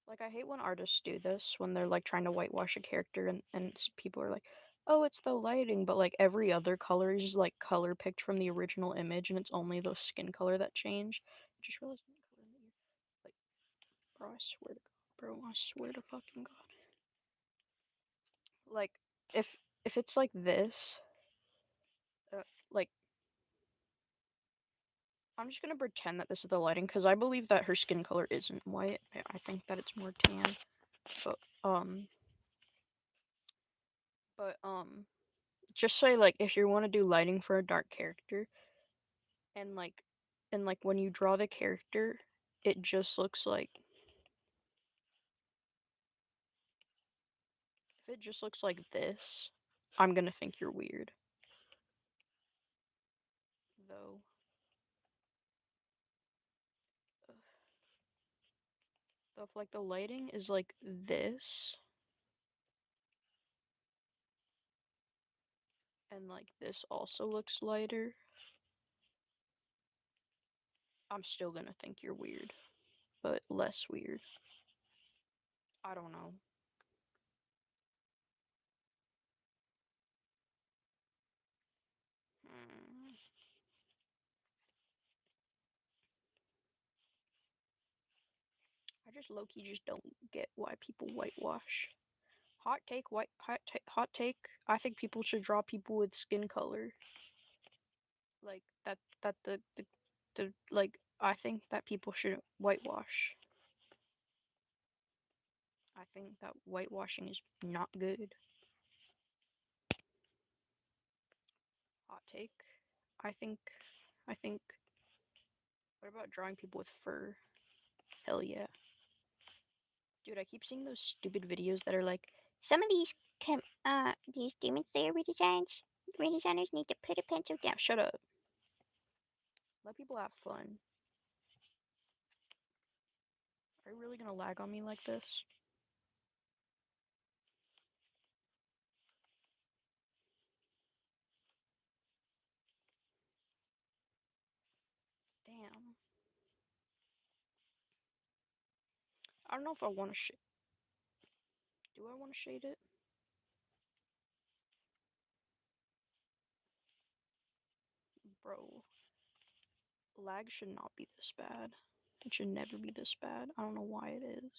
like I hate when artists do this when they're like trying to whitewash a character and people are like, oh, it's the lighting, but like every other color is like color picked from the original image, and it's only the skin color that changed. I just realized the color in the ear. Like, bro, I swear to God, bro, I swear to fucking God. Like, if it's like this, like, I'm just gonna pretend that this is the lighting because I believe that her skin color isn't white. I think that it's more tan. But but just say like if you want to do lighting for a dark character, and like when you draw the character, it just looks like if it just looks like this, I'm gonna think you're weird. Though, though if like the lighting is like this, and like this also looks lighter, I'm still gonna think you're weird, but less weird. I don't know. Hmm. I just low key just don't get why people whitewash. Hot take. I think people should draw people with skin color. Like that the like I think that people should whitewash. I think that whitewashing is not good. Hot take. I think I think what about drawing people with fur? Hell yeah. Dude, I keep seeing those stupid videos that are like some of these Demon Slayer redesigners need to put a pencil down. Shut up. Let people have fun. Are you really gonna lag on me like this? Damn. I don't know if I want to do I want to shade it? Bro, lag should not be this bad. It should never be this bad. I don't know why it is.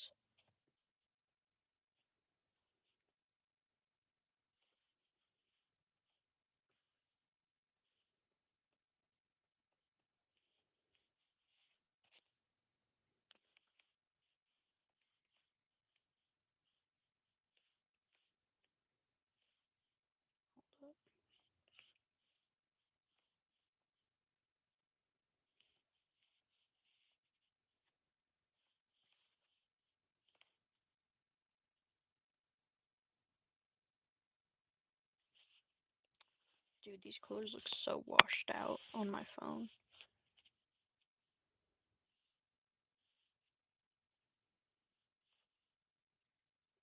Dude, these colors look so washed out on my phone.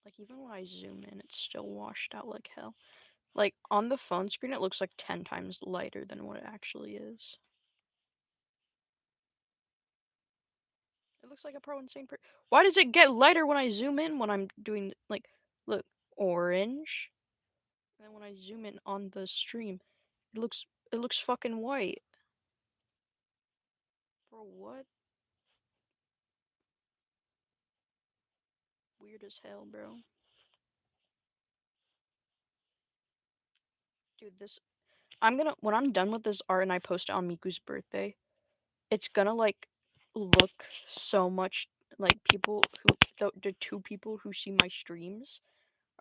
Like, even when I zoom in, it's still washed out like hell. Like, on the phone screen, it looks like 10 times lighter than what it actually is. It looks like a pro insane per- Why does it get lighter when I zoom in when I'm doing, like, look, orange? And then when I zoom in on the stream, it looks fucking white. Bro, what? Weird as hell, bro. Dude, this when I'm done with this art and I post it on Miku's birthday, it's gonna like look so much like people who the two people who see my streams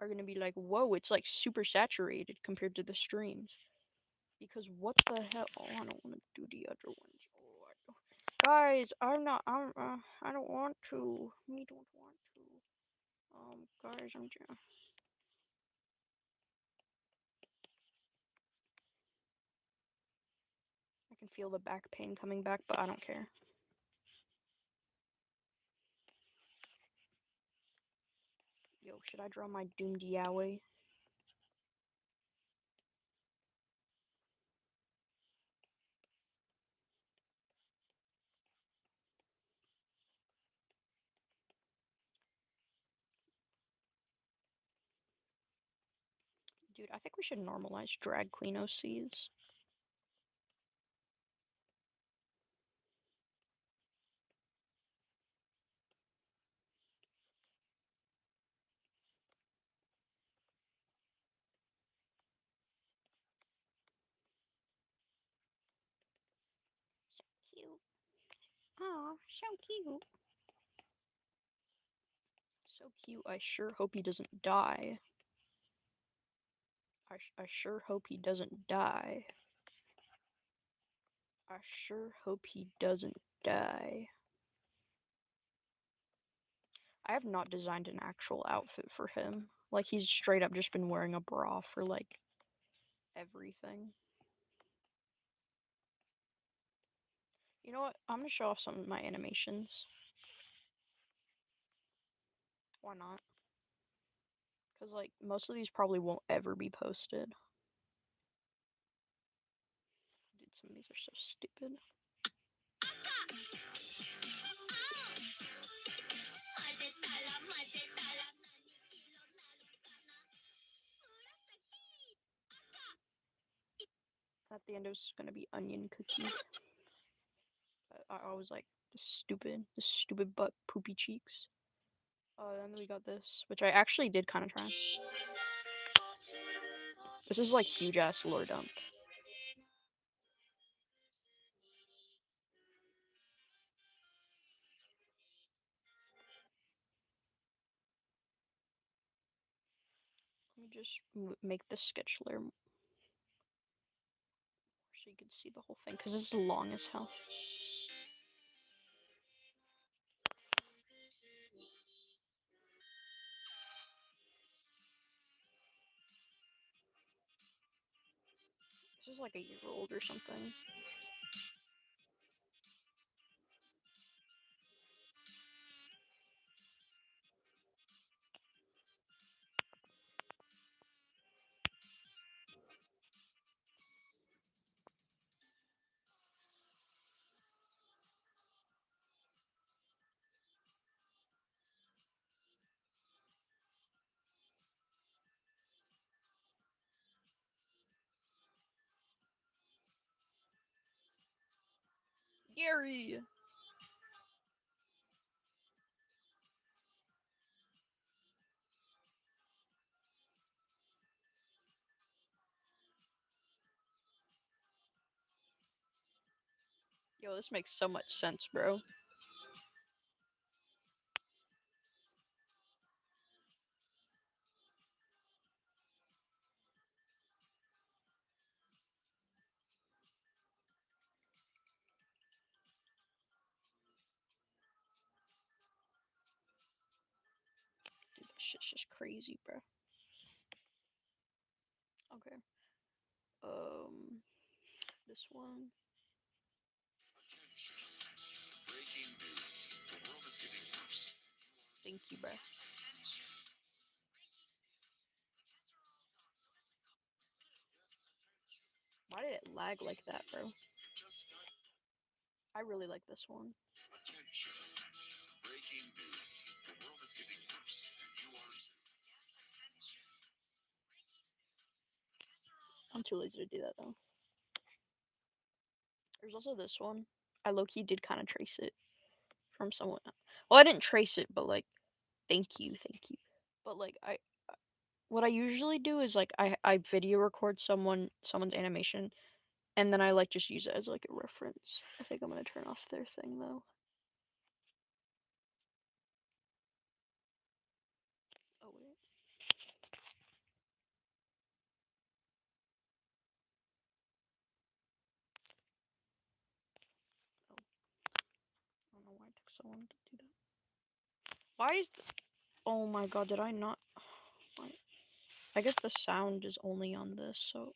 are gonna be like, whoa, it's like super saturated compared to the streams. Because what the hell? Oh, I don't want to do the other ones. Oh, I don't. Guys, I don't want to. We don't want to. Guys, I'm just. I can feel the back pain coming back, but I don't care. Yo, should I draw my doomed Yaoi? Dude, I think we should normalize drag queen OCs. Cute. Aw, so cute. So cute. I sure hope he doesn't die. I sure hope he doesn't die. I sure hope he doesn't die. I have not designed an actual outfit for him. Like, he's straight up just been wearing a bra for, like, everything. You know what? I'm gonna show off some of my animations. Why not? Because, like, most of these probably won't ever be posted. Dude, some of these are so stupid. At the end, it was gonna be onion cookie. I was like, the stupid butt poopy cheeks. Then we got this, which I actually did kind of try. This is like huge ass lore dump. Let me just make the sketch layer so you can see the whole thing, because it's long as hell. This is like a year old or something. Gary! Yo, this makes so much sense, bro. Dude, this shit's just crazy, bro. Okay. This one. Thank you, bro. Why did it lag like that, bro? I really like this one. I'm too lazy to do that, though. There's also this one. I low-key did kind of trace it from someone else. Well, I didn't trace it, but, like, thank you. But, like, what I usually do is, like, I video record someone's animation, and then I, like, just use it as, like, a reference. I think I'm gonna turn off their thing, though. Oh, wait. Oh. I don't know why it took so long to do that. Why is... Oh my god, did I not... I guess the sound is only on this, so...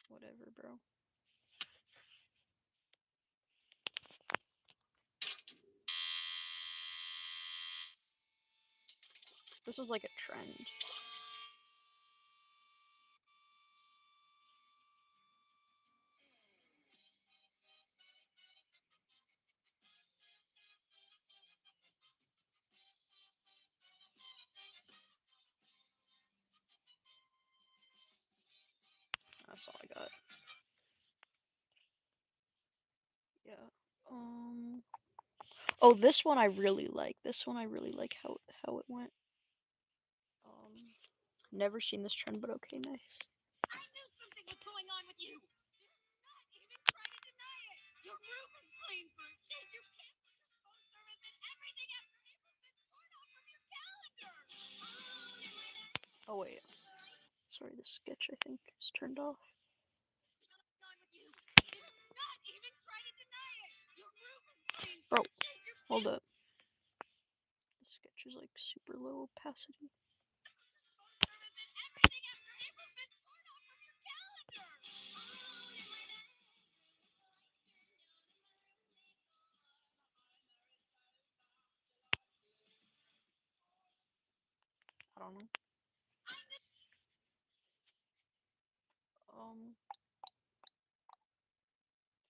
Whatever, bro. This is like a trend. That's all I got. Yeah. Oh, this one I really like. This one I really like how it went. Never seen this trend, but okay, nice. I knew something was going on with you. Do not even try to deny it. Your room is clean, Birchie. You canceled your phone service and everything after April's been torn off from your calendar. Oh wait. Sorry, the sketch I think is turned off. Bro, hold up. The sketch is like super low opacity. I don't know.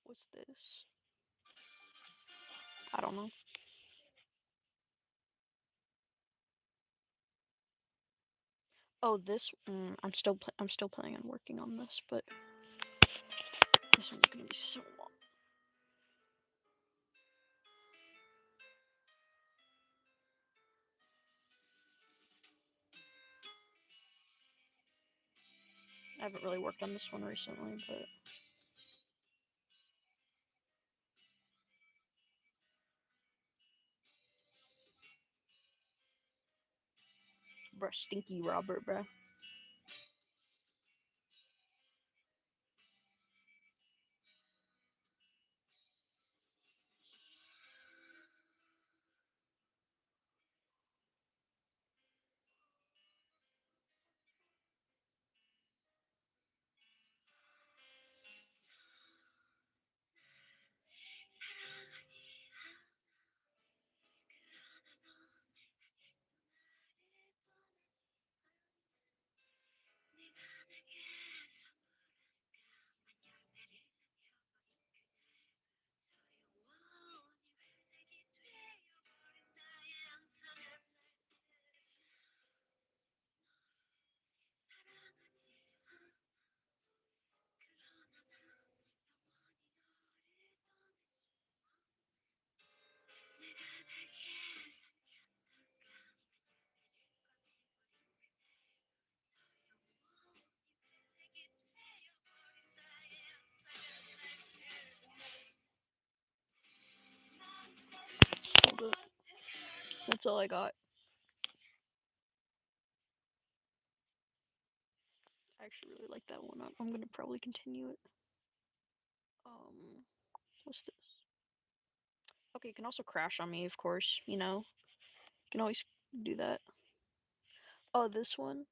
What's this? I don't know. Oh, this. I'm still planning on working on this, but this one's gonna be so long. I haven't really worked on this one recently, but bruh, Stinky Robert, bruh. Hold up. That's all I got. I actually really like that one. I'm gonna probably continue it. What's this? Okay, you can also crash on me, of course. You know, you can always do that. Oh, this one.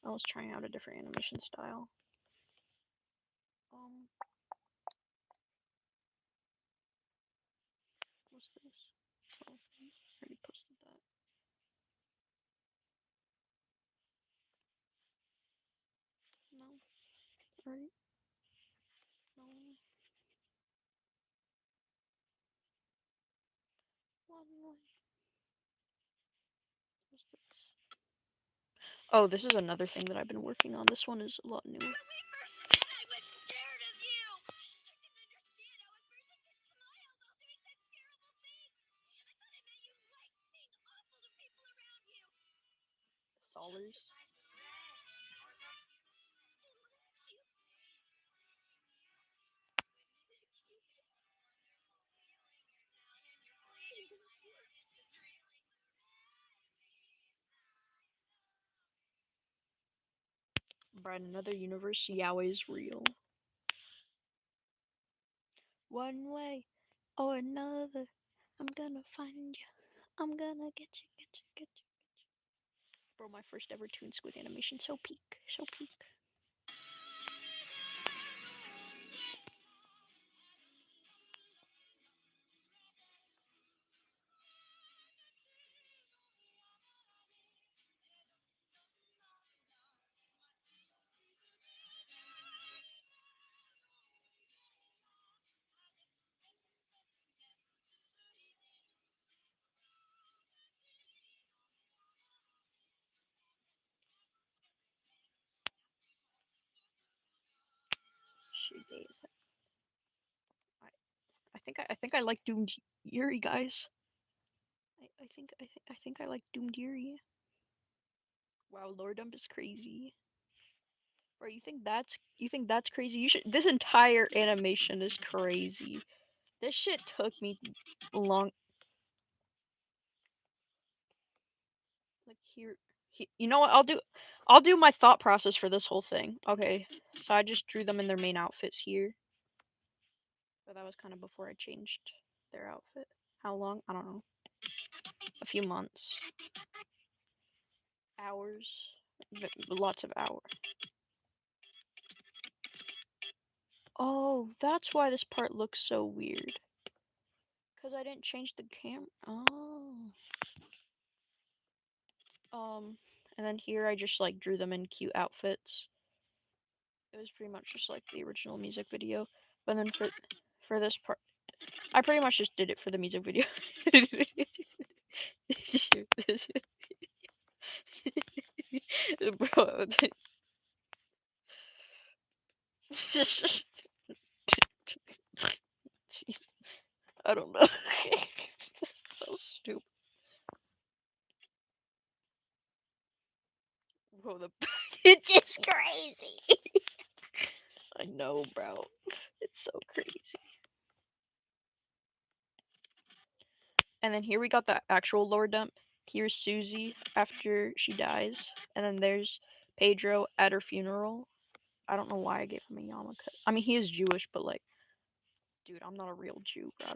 I was trying out a different animation style. What's this? Oh, I already posted that. No. Right? No. One more. What's this? Oh, this is another thing that I've been working on. This one is a lot newer. Solars. Bright another universe, Yahweh is real. One way or another, I'm gonna find you. I'm gonna get you, get you, get you, get you. Bro, my first ever Toon Squid animation, so peak, so peak. days. I think I like Doomed Yuri, guys. I think I like Doomed Yuri. Wow, Lord Dump is crazy. Bro, you think that's crazy? You should. This entire animation is crazy. This shit took me long. Like here, you know what? I'll do my thought process for this whole thing. Okay, so I just drew them in their main outfits here. But that was kind of before I changed their outfit. How long? I don't know. A few months. Hours. Lots of hours. Oh, that's why this part looks so weird. Because I didn't change the camera. Oh. And then here I just like drew them in cute outfits. It was pretty much just like the original music video. But then for this part, I pretty much just did it for the music video. Bro. Jeez. I don't know. So stupid. Bro, the it's just crazy. I know, bro. It's so crazy. And then here we got the actual lore dump. Here's Susie after she dies. And then there's Pedro at her funeral. I don't know why I gave him a yarmulke. I mean, he is Jewish, but like, dude, I'm not a real Jew. Bro, I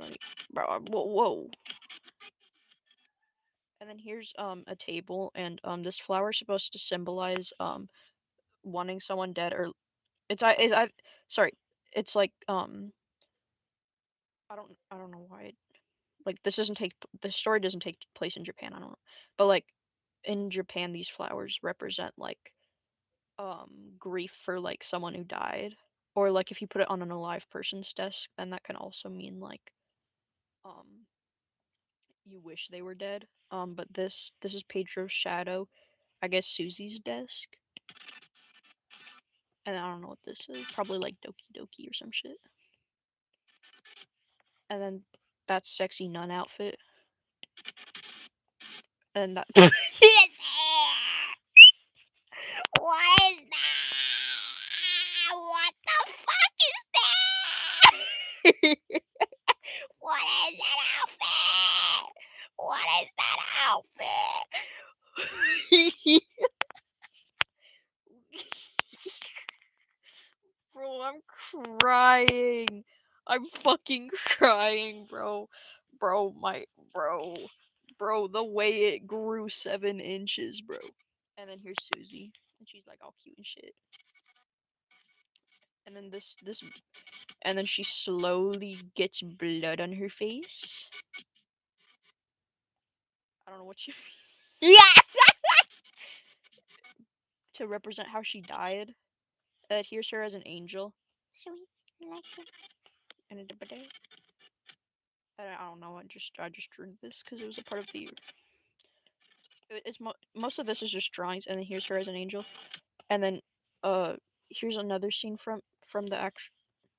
don't bro, whoa. And then here's a table, and this flower is supposed to symbolize wanting someone dead, or I sorry, it's like I don't know why like the story doesn't take place in Japan. I don't know, but like in Japan, these flowers represent like grief for like someone who died, or like if you put it on an alive person's desk, then that can also mean like um you wish they were dead. But this is Pedro's shadow. I guess Susie's desk. And I don't know what this is. Probably like Doki Doki or some shit. And then that's sexy nun outfit. And that his hair. What is that? What the fuck is that? What is that outfit? What is that outfit? Bro, I'm crying. I'm fucking crying, bro. Bro, bro, the way it grew 7 inches, bro. And then here's Susie, and she's like all cute and shit. And then and then she slowly gets blood on her face. I don't know what she. Yeah. To represent how she died. Here's her as an angel. Sweet, like it. And a day. I don't know. I just drew this because it was a part of the. It's most of this is just drawings, and then here's her as an angel, and then here's another scene from the actual.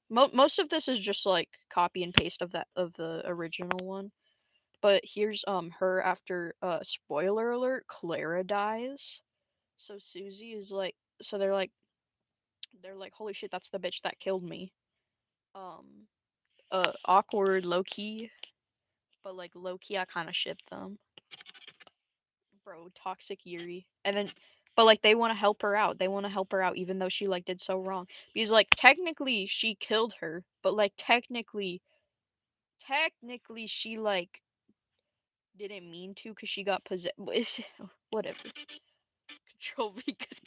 Most of this is just like copy and paste of the original one, but here's her after spoiler alert, Clara dies. So Susie is like, so they're like holy shit, that's the bitch that killed me. Um awkward low key, but like low key I kind of ship them. Bro, toxic Yuri. And then but like they want to help her out. They want to help her out even though she like did so wrong. Because like technically she killed her, but like technically she like didn't mean to because she got possessed. Whatever. Control V because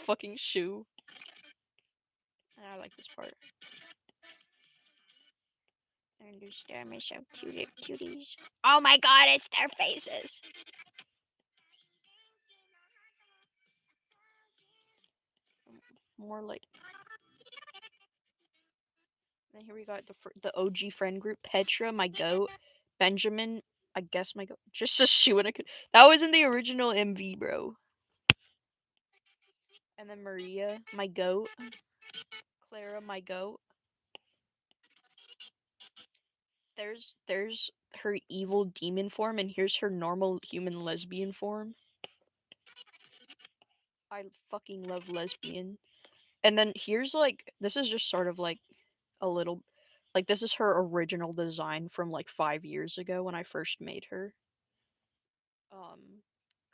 fucking shoe. I like this part. And there's them is so cuties. Oh my god, it's their faces. More like. Then here we got the OG friend group: Petra, my goat; Benjamin, I guess my goat. Just a shoe and a. That was in the original MV, bro. And then Maria, my goat. Clara, my goat. There's her evil demon form, and here's her normal human lesbian form. I fucking love lesbian. And then here's like this is just sort of like a little like this is her original design from like 5 years ago when I first made her. Um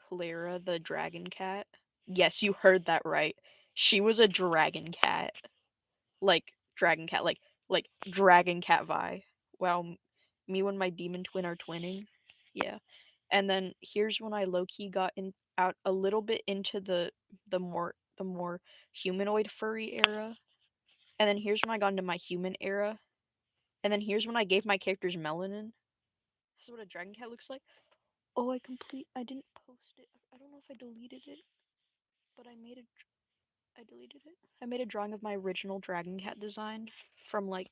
Clara the dragon cat. Yes, you heard that right. She was a dragon cat. Like dragon cat like dragon cat vi. Wow, me when my demon twin are twinning. Yeah. And then here's when I low key got in out a little bit into the more humanoid furry era. And then here's when I got into my human era. And then here's when I gave my characters melanin. This is what a dragon cat looks like. Oh, I didn't post it. I don't know if I deleted it, but I deleted it. I made a drawing of my original dragon cat design from like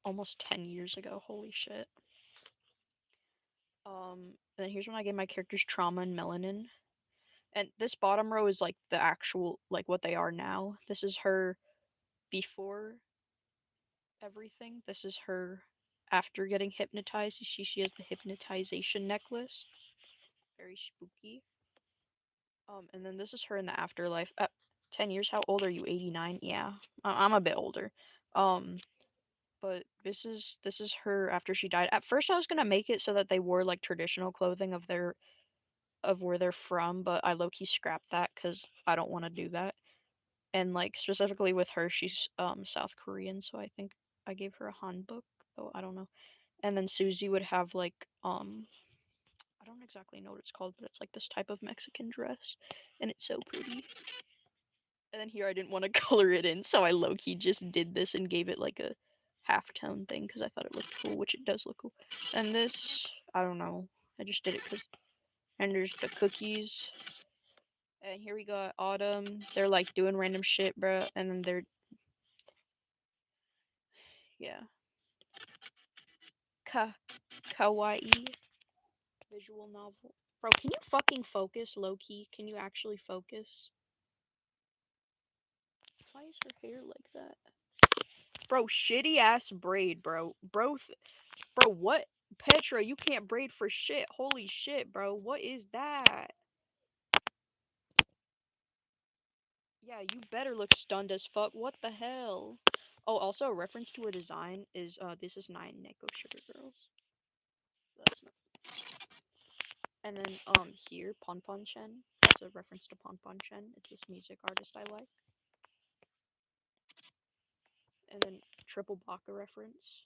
almost 10 years ago. Holy shit. And then here's when I gave my characters trauma and melanin. And this bottom row is like the actual like what they are now. This is her before everything. This is her after getting hypnotized. You see, she has the hypnotization necklace. Very spooky. And then this is her in the afterlife. 10 years. How old are you? 89. Yeah, I'm a bit older. Um, but this is her after she died. At first, I was gonna make it so that they wore like traditional clothing of where they're from, but I low key scrapped that because I don't want to do that. And like specifically with her, she's South Korean, so I think I gave her a hanbok, though I don't know. And then Susie would have like I don't exactly know what it's called, but it's like this type of Mexican dress, and it's so pretty. And then here I didn't want to color it in, so I low key just did this and gave it like a half tone thing because I thought it looked cool, which it does look cool. And this, I don't know, I just did it because. And there's the cookies. And here we got Autumn. They're like doing random shit, bro. And then they're yeah, kawaii visual novel. Bro, can you fucking focus, low key? Can you actually focus? Why is her hair like that? Bro, shitty ass braid, bro. Bro, what? Petra, you can't braid for shit. Holy shit, bro. What is that? Yeah, you better look stunned as fuck. What the hell? Oh, also a reference to her design is this is 9 Neko Sugar Girls. That's not. And then here Pon Pon Chen. That's a reference to Pon Pon Chen. It's this music artist I like. And then triple Baka reference.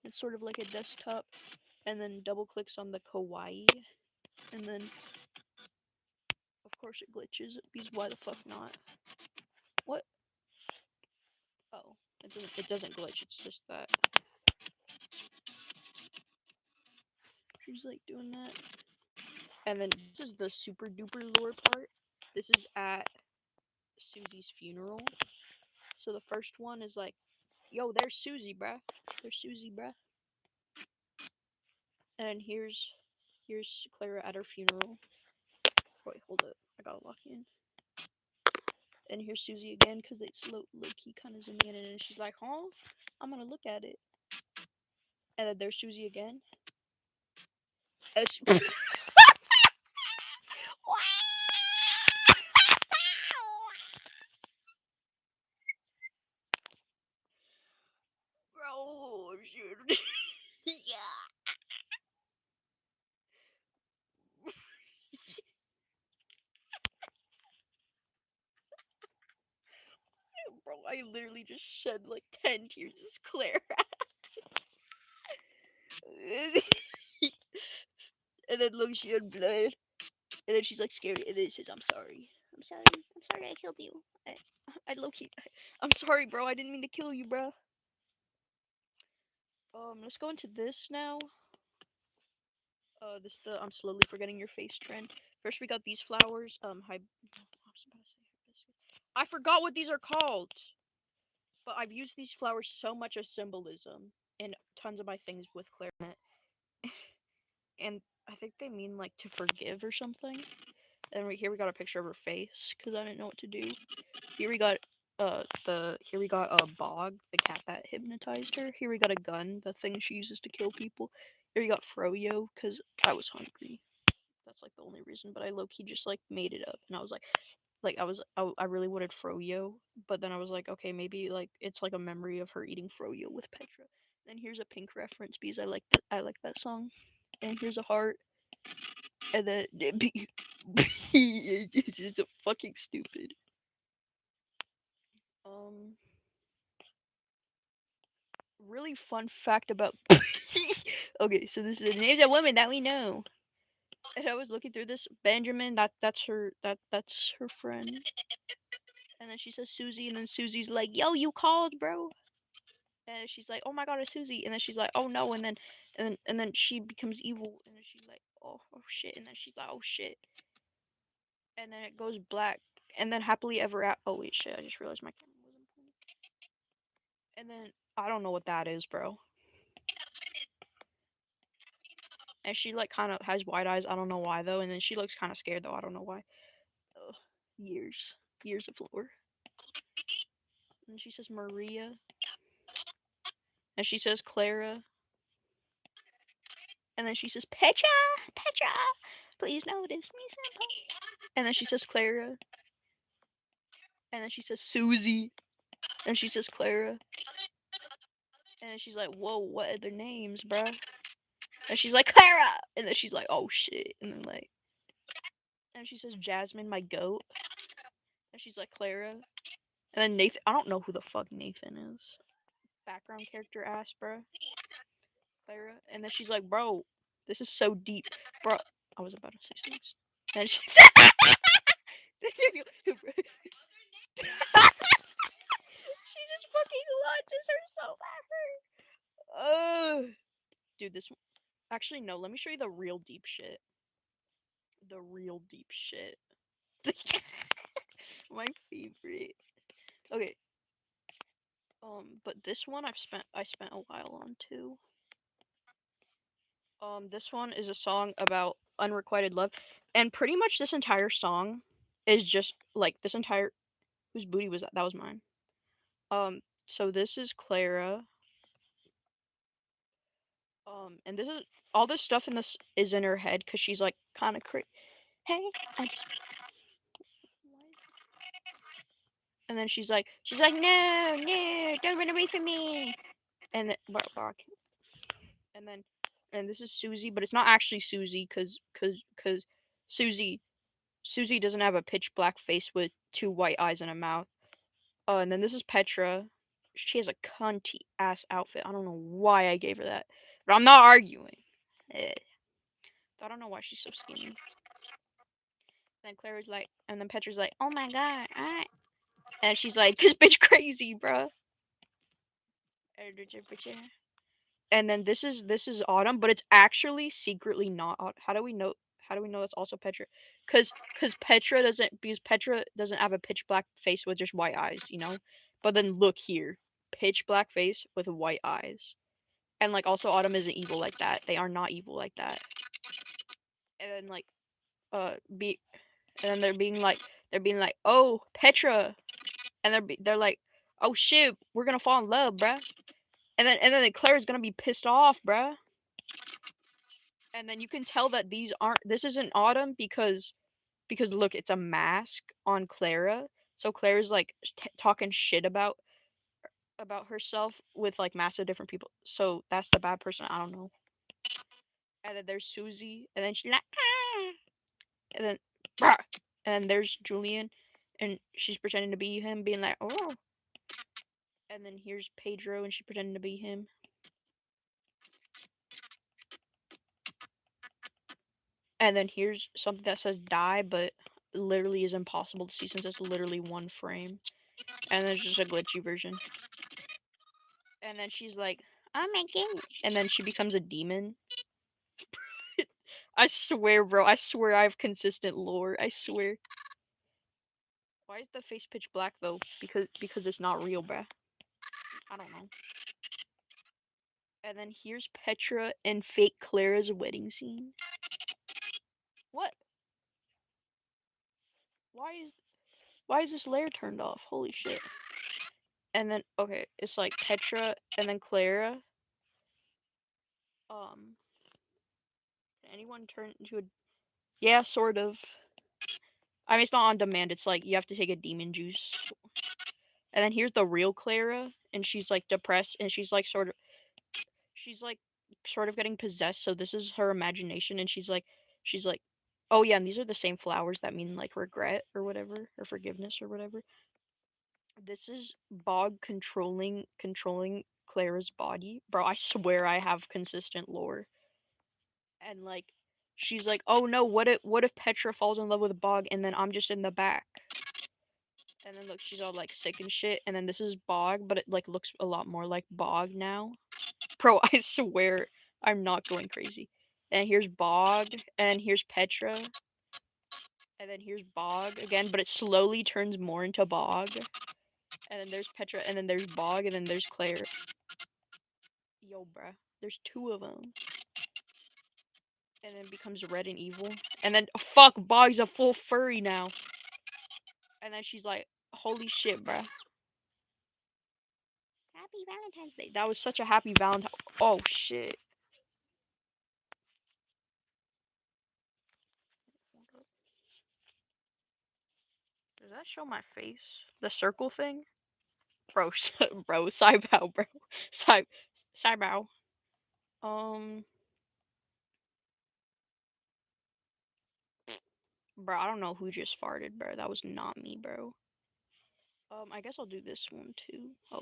It's sort of like a desktop. And then double clicks on the kawaii. And then of course it glitches because why the fuck not? What? Oh, it doesn't glitch. It's just that she's like doing that. And then this is the super duper lore part. This is at Susie's funeral. So the first one is like, yo, there's Susie, bruh. There's Susie, bruh. And here's Clara at her funeral. Wait, hold up. I gotta lock in. And here's Susie again, because it's low key kind of zooming in, and she's like, huh? I'm gonna look at it. And then there's Susie again. And bro, shit. Yeah. Bro, I literally just shed like 10 tears. It's Clara. And then look, she had blood. And then she's like scared. And then says, I'm sorry. I'm sorry. I'm sorry I killed you. I low key. I'm sorry, bro. I didn't mean to kill you, bro. Let's go into this now. I'm slowly forgetting your face trend. First, we got these flowers. I forgot what these are called. But I've used these flowers so much as symbolism in tons of my things with clarinet. And I think they mean like to forgive or something. and here we got a picture of her face because I didn't know what to do. Here we got a Bog, the cat that hypnotized her. Here we got a gun, the thing she uses to kill people. Here we got Froyo because I was hungry. That's like the only reason, but I low key just like made it up, and I was like I really wanted Froyo, but then I was like, okay, maybe like it's like a memory of her eating Froyo with Petra. Then here's a Pink reference because I like that song. And here's a heart, and then it's just a fucking stupid. Um, really fun fact about. Okay, so this is the names of women that we know. And I was looking through this. Benjamin, that's her friend. And then she says Susie, and then Susie's like, "Yo, you called, bro." And she's like, "Oh my God, it's Susie." And then she's like, "Oh no." And then she becomes evil. And then she's like, "Oh shit." And then she's like, "Oh shit." And then it goes black. And then happily ever after. Oh wait, shit! I just realized my camera wasn't pointing. And then I don't know what that is, bro. And she like kind of has wide eyes. I don't know why though. And then she looks kind of scared though. I don't know why. Ugh. Years, years of lore. And she says Maria. And she says Clara. And then she says Petra, Petra. Please notice me, senpai. And then she says Clara. And then she says Susie. And she says Clara. And then she's like, whoa, what are their names, bruh? And she's like, Clara! And then she's like, oh shit. And then like, and she says Jasmine, my goat. And she's like, Clara. And then Nathan, I don't know who the fuck Nathan is. Background character ass, bruh. Clara. And then she's like, bro, this is so deep. Bro, I was about to say something. And she she just fucking launches herself at her. Dude, this one. Actually, no, let me show you the real deep shit. The real deep shit. My favorite. Okay. But this one I spent a while on too. This one is a song about unrequited love, and pretty much this entire song is just like this entire. Whose booty was that? That was mine. So this is Clara. And this is all this stuff in this is in her head because she's like kind of crazy. Hey, I and then she's like, no, no, don't run away from me. And then, and then, and this is Susie, but it's not actually Susie, cause Susie doesn't have a pitch black face with two white eyes and a mouth. And then this is Petra. She has a cunty ass outfit. I don't know why I gave her that, but I'm not arguing. Eh. I don't know why she's so skinny. Then Clara's like, and then Petra's like, oh my god, alright. And she's like, this bitch crazy, bruh. And then this is Autumn, but it's actually secretly not Autumn. How do we know? How do we know it's also Petra? Cause Petra doesn't have a pitch black face with just white eyes, you know. But then look here, pitch black face with white eyes, and like also Autumn isn't evil like that. They are not evil like that. And then like be and then they're being like, oh Petra, and they're like, oh shit, we're gonna fall in love, bruh. And then Claire's gonna be pissed off, bruh. And then you can tell that this isn't Autumn because look, it's a mask on Clara. So Claire's like talking shit about herself with like massive different people. So that's the bad person. I don't know. And then there's Susie, and then she's like, ah! And then, brah! And there's Julian, and she's pretending to be him, being like, oh. And then here's Pedro, and she's pretending to be him. And then here's something that says die, but literally is impossible to see since it's literally one frame. And there's just a glitchy version. And then she's like, oh my god. And then she becomes a demon. I swear, bro. I swear I have consistent lore. I swear. Why is the face pitch black though? Because it's not real, bruh. I don't know. And then here's Petra and fake Clara's wedding scene. What? Why is this layer turned off? Holy shit. And then okay, it's like Petra and then Clara. Um, can anyone turn into a yeah, sort of. I mean, it's not on demand. It's like you have to take a demon juice. And then here's the real Clara, and she's like depressed, and she's like sort of getting possessed. So this is her imagination, and she's like, oh yeah, and these are the same flowers that mean like regret or whatever, or forgiveness or whatever. This is Bog controlling Clara's body, bro. I swear I have consistent lore, and like. She's like, oh no, what if Petra falls in love with Bog and then I'm just in the back? And then look, she's all like sick and shit. And then this is Bog, but it like looks a lot more like Bog now. Bro, I swear I'm not going crazy. And here's Bog, and here's Petra, and then here's Bog again, but it slowly turns more into Bog. And then there's Petra, and then there's Bog, and then there's Claire. Yo, bruh, there's two of them. And then becomes red and evil. And then, oh, fuck, Bog's a full furry now. And then she's like, holy shit, bruh. Happy Valentine's Day. That was such a happy Valentine. Oh shit. Does that show my face? The circle thing? Bro, bro, Cybow, bro. Cybow. Um, bro, I don't know who just farted, bro. That was not me, bro. I guess I'll do this one too. Oh,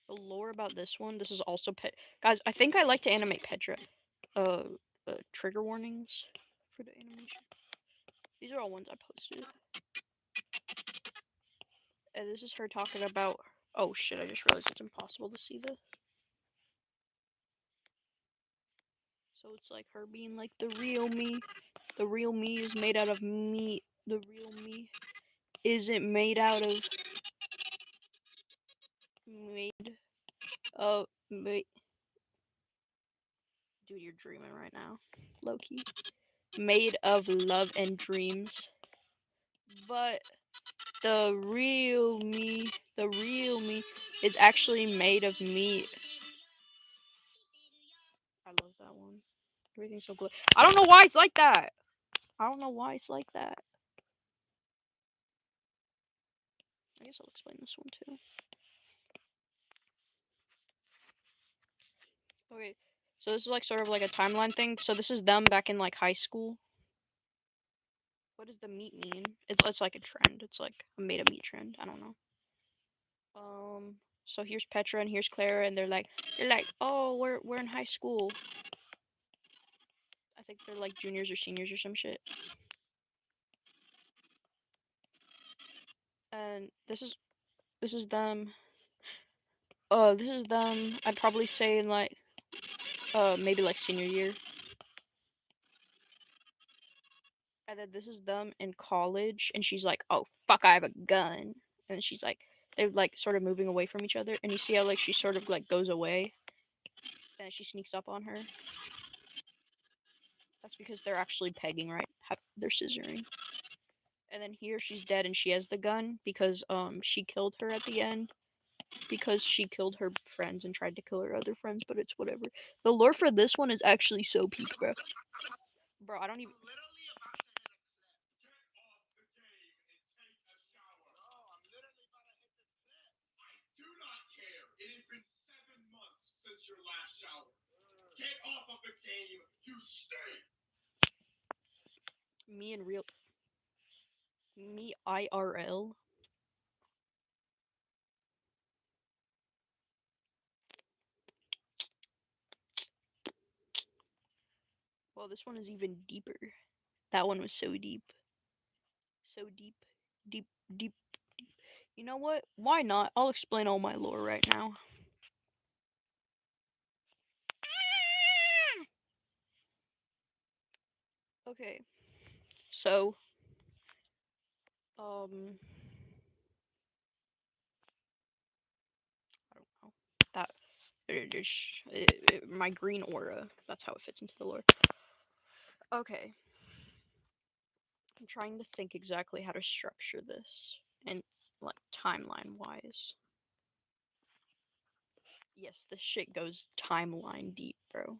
the lore about this one. This is also Guys, I think I like to animate Petra. Uh, trigger warnings for the animation. These are all ones I posted. And this is her talking about. Oh shit! I just realized it's impossible to see this. So it's like her being like the real me. The real me is made out of meat. The real me isn't made out of made of made. Dude, you're dreaming right now, Loki. Made of love and dreams. But the real me, is actually made of meat. I love that one. Everything's so good. I don't know why it's like that. I don't know why it's like that. I guess I'll explain this one too. Okay, so this is like sort of like a timeline thing. So this is them back in like high school. What does the meat mean? It's like a trend. It's like a made of meat trend. I don't know. So here's Petra and here's Clara, and they're like, oh, we're in high school. I think they're like juniors or seniors or some shit. And this is them. This is them. I'd probably say in like maybe like senior year. And then this is them in college, and she's like, "Oh fuck, I have a gun." And she's like, they're like sort of moving away from each other, and you see how like she sort of like goes away, and she sneaks up on her. That's because they're actually pegging, right? They're scissoring. And then here she's dead, and she has the gun because she killed her at the end because she killed her friends and tried to kill her other friends, but it's whatever. The lore for this one is actually so peak, bro. Bro, I don't even. Me and real me IRL. Well, this one is even deeper. That one was so deep. So deep. Deep, deep, deep. You know what? Why not? I'll explain all my lore right now. Okay. So, um, I don't know. That. My green aura. That's how it fits into the lore. Okay. I'm trying to think exactly how to structure this and like timeline wise. Yes, this shit goes timeline deep, bro.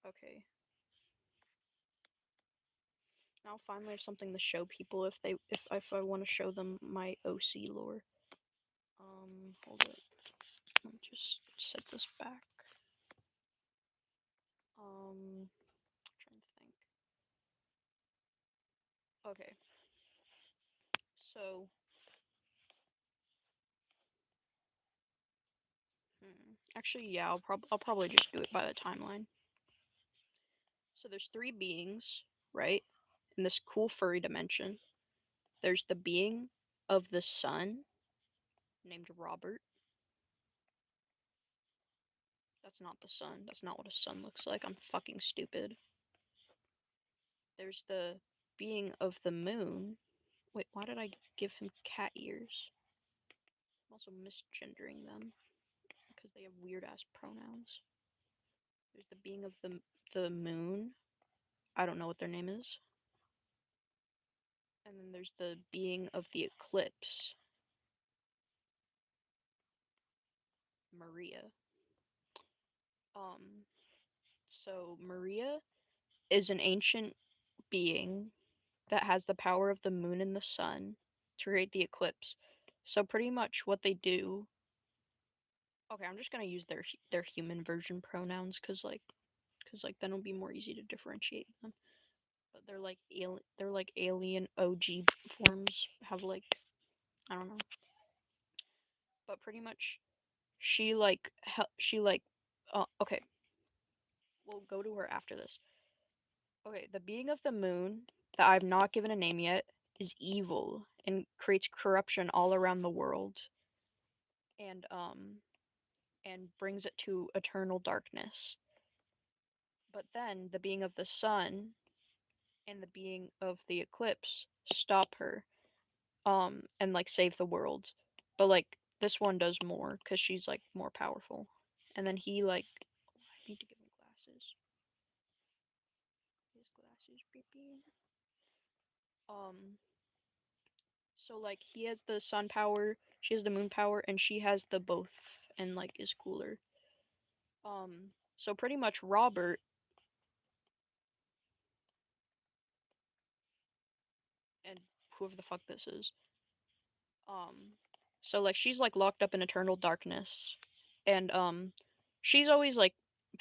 Okay. Now finally I have something to show people if I want to show them my OC lore. Hold it. Let me just set this back. Trying to think. Okay. So, actually, yeah, I'll probably just do it by the timeline. So there's three beings, right? In this cool furry dimension. There's the being of the sun, named Robert. That's not the sun. That's not what a sun looks like. I'm fucking stupid. There's the being of the moon. Wait, why did I give him cat ears? I'm also misgendering them because they have weird ass pronouns. There's the being of the moon. I don't know what their name is. And then there's the being of the eclipse. Maria. Um so Maria is an ancient being that has the power of the moon and the sun to create the eclipse. So pretty much what they do. Okay, I'm just gonna use their human version pronouns cause like then it'll be more easy to differentiate them. But they're like alien OG forms. Have like I don't know. But pretty much she like she like okay. We'll go to her after this. Okay, the being of the moon that I've not given a name yet is evil and creates corruption all around the world and brings it to eternal darkness. But then the being of the sun and the being of the eclipse stop her and like save the world. But like this one does more cuz she's like more powerful. And then he like I need to give him glasses. His glasses creepy. Um So like he has the sun power, she has the moon power, and she has the both and like is cooler. So pretty much Robert and whoever the fuck this is. Um so like she's like locked up in eternal darkness. And she's always like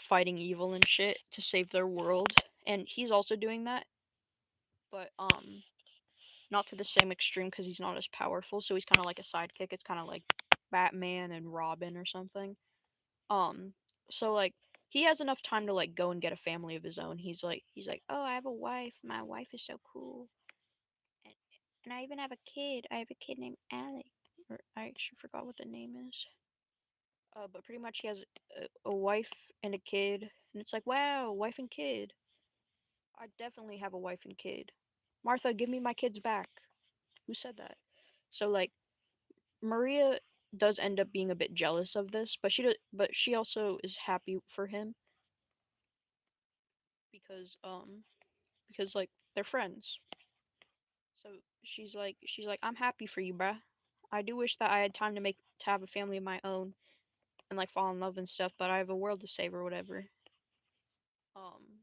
fighting evil and shit to save their world. And he's also doing that, but not to the same extreme because he's not as powerful, so he's kinda like a sidekick. It's kinda like Batman and Robin or something. Um, so like he has enough time to like go and get a family of his own. He's like, "Oh, I have a wife. My wife is so cool." And, and I even have a kid. I have a kid named Alex. Or I actually forgot what the name is. But pretty much he has a wife and a kid, and it's like, "Wow, wife and kid." I definitely have a wife and kid. Martha, give me my kids back. Who said that? So like Maria does end up being a bit jealous of this, but she also is happy for him because like they're friends. So she's like I'm happy for you, bruh. I do wish that I had time to have a family of my own and like fall in love and stuff, but I have a world to save or whatever. Um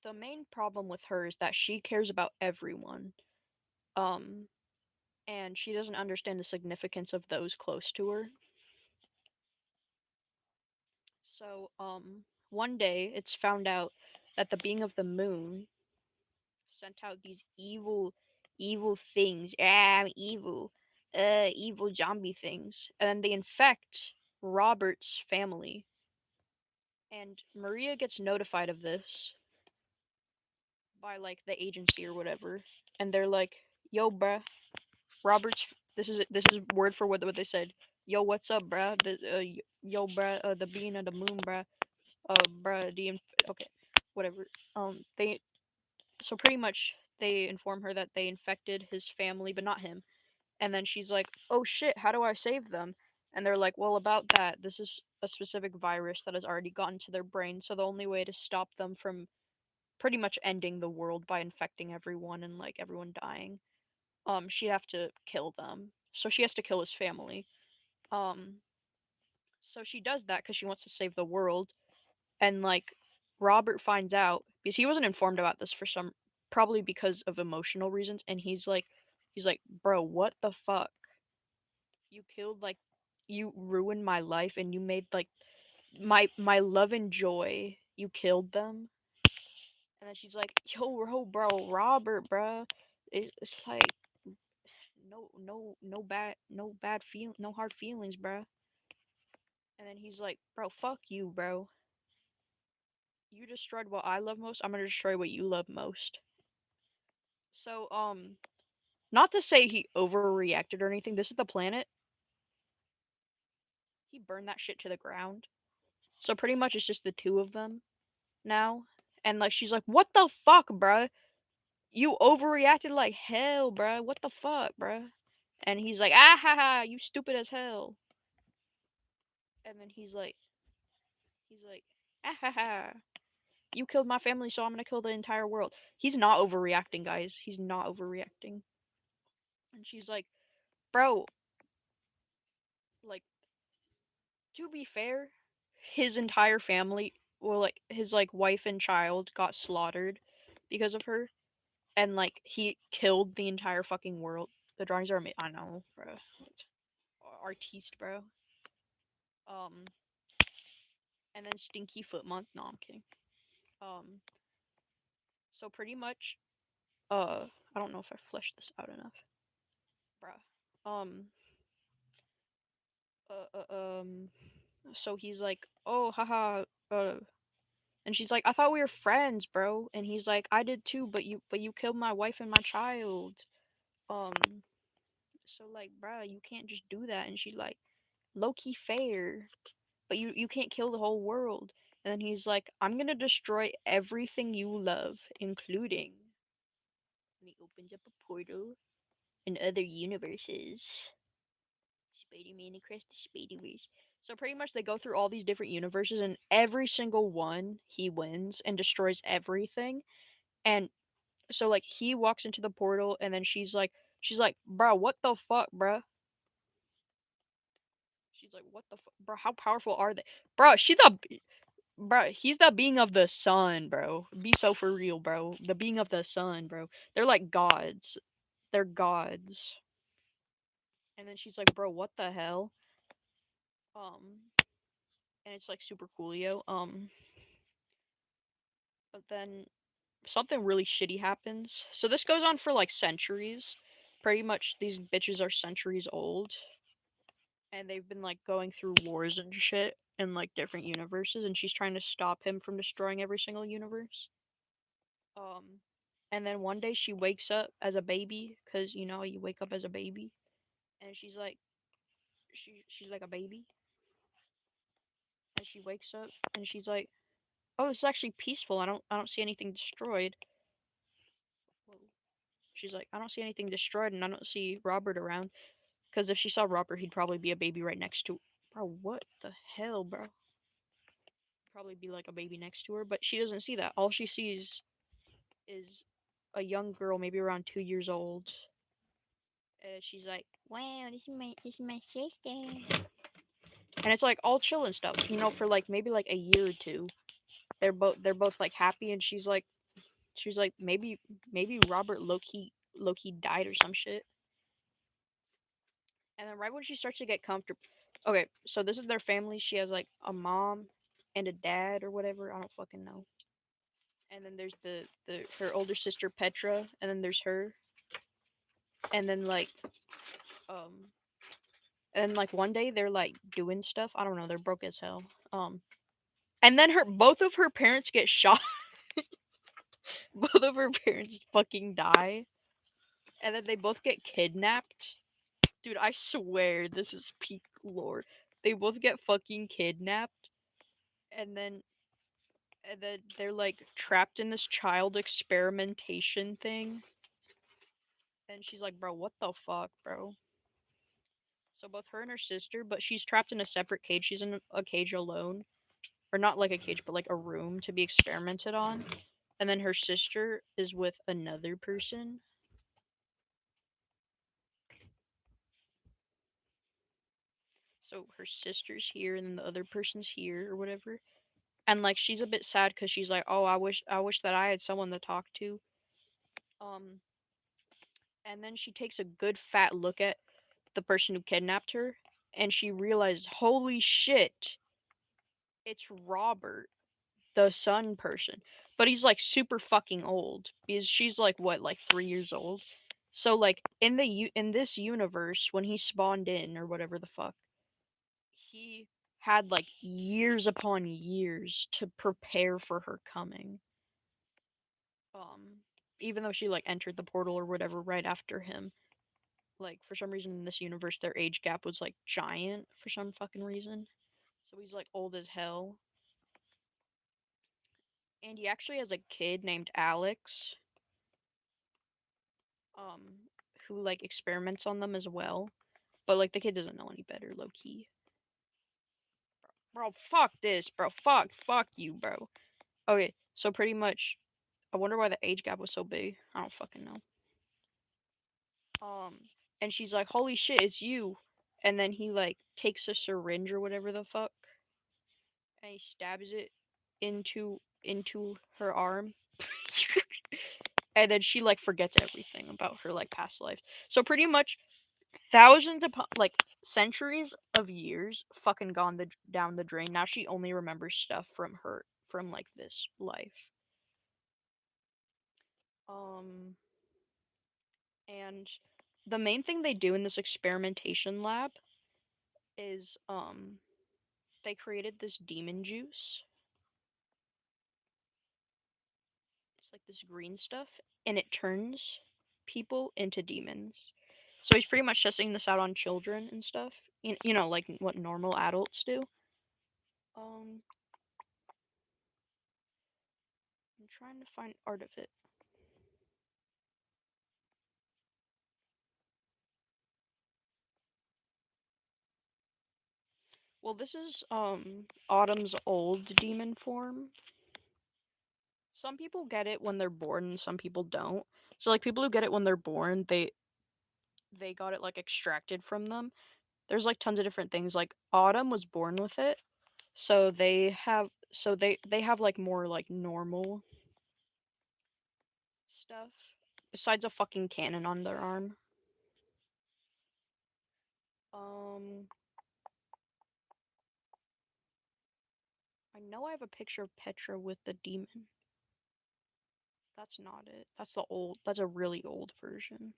the main problem with her is that she cares about everyone. Um and she doesn't understand the significance of those close to her. So one day it's found out that the being of the moon sent out these evil things. Ah, I'm evil. Evil zombie things. And then they infect Robert's family. And Maria gets notified of this by like the agency or whatever. And they're like, "Yo, bruh, Robert's this is word for what they said. Yo, what's up, bruh? Yo, bruh, the being of the moon, bruh. Bruh, okay, whatever. They so pretty much they inform her that they infected his family, but not him. And then she's like, "Oh shit, how do I save them?" And they're like, well, about that, this is a specific virus that has already gotten to their brain, so the only way to stop them from pretty much ending the world by infecting everyone and like everyone dying, she'd have to kill them. So she has to kill his family. Um, so she does that because she wants to save the world. And like Robert finds out because he wasn't informed about this for some probably because of emotional reasons. And he's like, bro, what the fuck? You killed like you ruined my life and you made like my love and joy. You killed them. And then she's like, bro, Robert, bro. It's like no bad feel, no hard feelings, bro. And then he's like, bro, fuck you, bro. You destroyed what I love most. I'm gonna destroy what you love most. So, not to say he overreacted or anything. This is the planet. He burned that shit to the ground. So pretty much it's just the two of them now. And like she's like, what the fuck, bruh? You overreacted like hell, bruh. What the fuck, bruh? And he's like, ah ha ha, you stupid as hell. And then he's like, ah ha ha, you killed my family, so I'm gonna kill the entire world. He's not overreacting, guys. He's not overreacting. And she's like, bro, like, to be fair, his entire family, well, like, his, like, wife and child got slaughtered because of her. And, like, he killed the entire fucking world. The drawings are I know, bro. Artiste, bro. Um, and then Stinky Foot Month. No, I'm kidding. Um, so pretty much, I don't know if I fleshed this out enough, bruh. Uh, uh, um, so he's like, oh, haha, and she's like, I thought we were friends, bro. And he's like, I did too, but you killed my wife and my child. Um, so like, bruh, you can't just do that. And she's like, low key fair, but you can't kill the whole world. And then he's like, I'm gonna destroy everything you love, including. And he opens up a portal in other universes. Spider-Man across the Spider-Verse. So pretty much they go through all these different universes, and every single one he wins and destroys everything. And so like he walks into the portal, and then she's like, bro, what the fuck, bro? She's like, what the fuck, bro? How powerful are they, bro? Bro. He's the being of the sun, bro. Be so for real, bro. The being of the sun, bro. They're like gods. They're gods. And then she's like, bro, what the hell? And it's like super coolio. But then something really shitty happens. So this goes on for like centuries. Pretty much these bitches are centuries old. And they've been like going through wars and shit in like different universes, and she's trying to stop him from destroying every single universe. Um and then one day she wakes up as a baby, cuz you know, you wake up as a baby, and she's like a baby, and she wakes up and she's like, "Oh, this is actually peaceful. I don't see anything destroyed." Whoa. She's like, "I don't see anything destroyed, and I don't see Robert around, cuz if she saw Robert, he'd probably be a baby right next to." Bro, what the hell, bro? Probably be like a baby next to her, but she doesn't see that. All she sees is a young girl, maybe around 2 years old. She's like, "Wow, this is my sister," and it's like all chill and stuff, you know, for like maybe like a year or two. They're both like happy, and she's like maybe Robert low key died or some shit. And then right when she starts to get comfortable, okay, so this is their family. She has like a mom and a dad or whatever. I don't fucking know. And then there's the her older sister Petra, and then there's her, and then um like one day they're like doing stuff. I don't know. They're broke as hell. And then her both of her parents get shot. Both of her parents fucking die, and then they both get kidnapped. Dude, I swear this is peak lore. They both get fucking kidnapped, and then they're like trapped in this child experimentation thing. And she's like, bro, what the fuck, bro? So both her and her sister, but she's trapped in a separate cage. She's in a cage alone, or not like a cage, but like a room to be experimented on. And then her sister is with another person. So her sister's here, and then the other person's here, or whatever. And like she's a bit sad because she's like, oh, I wish that I had someone to talk to. Um, and then she takes a good fat look at the person who kidnapped her, and she realizes, holy shit, it's Robert, the sun person. But he's like super fucking old because she's like what, like 3 years old. So like in this universe, when he spawned in or whatever the fuck, he had like years upon years to prepare for her coming. Um, Even though she like entered the portal or whatever right after him, like for some reason in this universe their age gap was like giant for some fucking reason. So he's like old as hell. And he actually has a kid named Alex, um, who like experiments on them as well. But like the kid doesn't know any better, low key. Bro, fuck this, bro. Fuck you, bro. Okay, so pretty much, I wonder why the age gap was so big. I don't fucking know. Um, and she's like, "Holy shit, it's you!" And then he like takes a syringe or whatever the fuck, and he stabs it into her arm. And then she like forgets everything about her like past life. So pretty much thousands upon like centuries of years fucking gone down the drain. Now she only remembers stuff from like this life. Um and the main thing they do in this experimentation lab is they created this demon juice. It's like this green stuff, and it turns people into demons. So he's pretty much testing this out on children and stuff. Like what normal adults do. Um, I'm trying to find art of it. Well, this is Autumn's old demon form. Some people get it when they're born, and some people don't. So like people who get it when they're born, they got it like extracted from them. There's like tons of different things. Like Autumn was born with it, so they have like more like normal stuff besides a fucking cannon on their arm. Um, I know I have a picture of Petra with the demon. That's not it. That's the old. That's a really old version.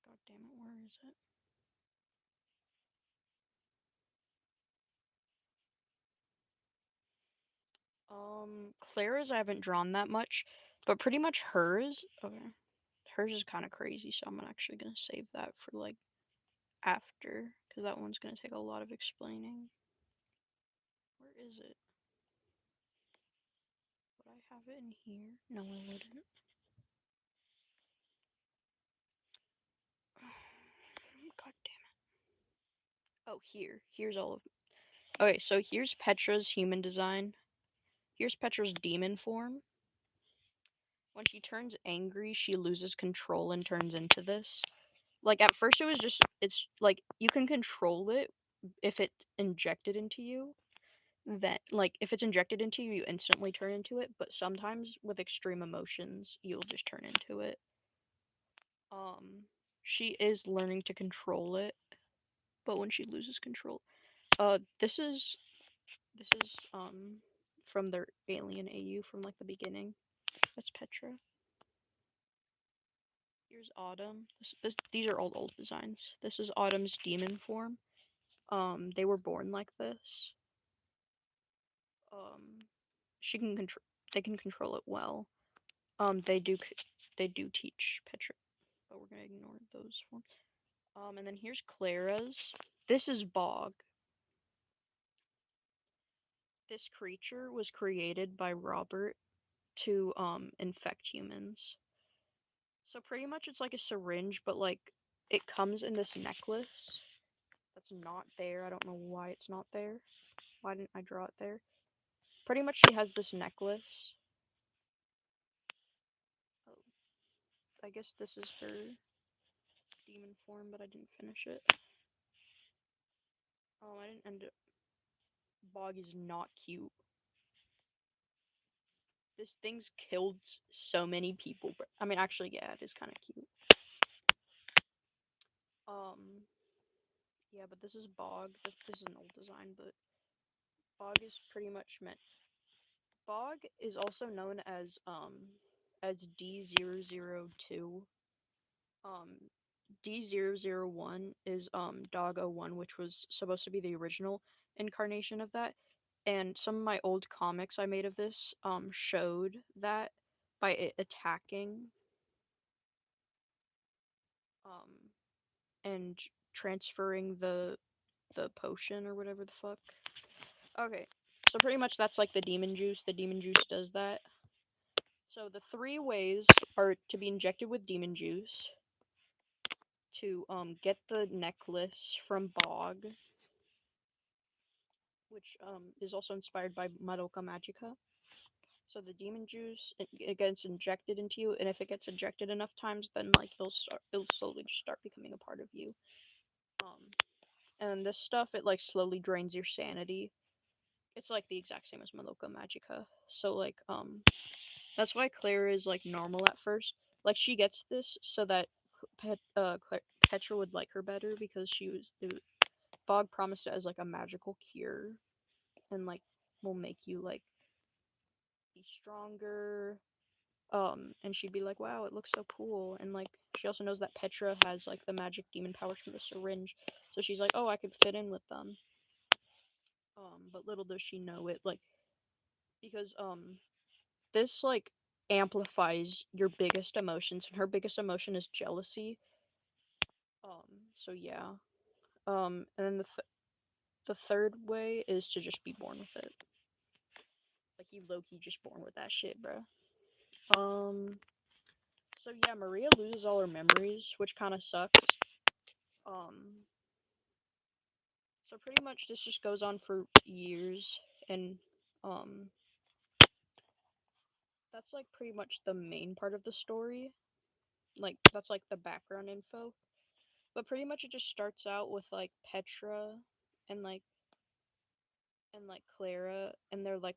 God damn it, where is it? Clara's I haven't drawn that much, but pretty much hers. Okay, hers is kind of crazy, so I'm actually gonna save that for like after, because that one's gonna take a lot of explaining. Where is it? Would I have it in here? No, I wouldn't. God damn it. Oh, here. Here's all of. Okay, so here's Petra's human design. Here's Petra's demon form. When she turns angry, she loses control and turns into this. Like at first it was just it's like you can control it if it's injected into you. Then like if it's injected into you, you instantly turn into it, but sometimes with extreme emotions, you'll just turn into it. She is learning to control it, but when she loses control, this is from their alien AU from like the beginning. That's Petra. Here's Autumn. These are all old designs. This is Autumn's demon form. They were born like this. Um, she can control. They can control it well. They do teach Petra, but we're gonna ignore those ones. And then here's Clara's. This is Bog. This creature was created by Robert to infect humans. So pretty much it's like a syringe, but like it comes in this necklace that's not there. I don't know why it's not there. Why didn't I draw it there? Pretty much she has this necklace. Oh, I guess this is her demon form, but I didn't finish it. Oh, I didn't end it. Bog is not cute. This thing's killed so many people. I mean, actually, yeah, it is kind of cute. Um, yeah, but this is Bog. This is an old design, but Bog is pretty much meant. Bog is also known as D002. Um, D001 is Dog 01, which was supposed to be the original incarnation of that. And some of my old comics I made of this showed that by it attacking um and transferring the potion or whatever the fuck. Okay. So pretty much that's like the demon juice. The demon juice does that. So the three ways are to be injected with demon juice, to get the necklace from Bog, which is also inspired by Madoka Magica. So the demon juice it gets injected into you, and if it gets injected enough times, then like it'll slowly just start becoming a part of you. Um, and this stuff it like slowly drains your sanity. It's like the exact same as Madoka Magica. So like that's why Claire is like normal at first. Like she gets this so that Petra would like her better because Bog promised it as like a magical cure and like will make you like be stronger. And she'd be like, "Wow, it looks so cool." And like she also knows that Petra has like the magic demon powers from the syringe, so she's like, "Oh, I could fit in with them." But little does she know it, like because this like amplifies your biggest emotions, and her biggest emotion is jealousy. So yeah. And then the third way is to just be born with it. Like you low key just born with that shit, bro. So yeah, Maria loses all her memories, which kind of sucks. Um, so pretty much this just goes on for years, and um, that's like pretty much the main part of the story. Like that's like the background info. But pretty much it just starts out with like Petra and like Clara, and they're like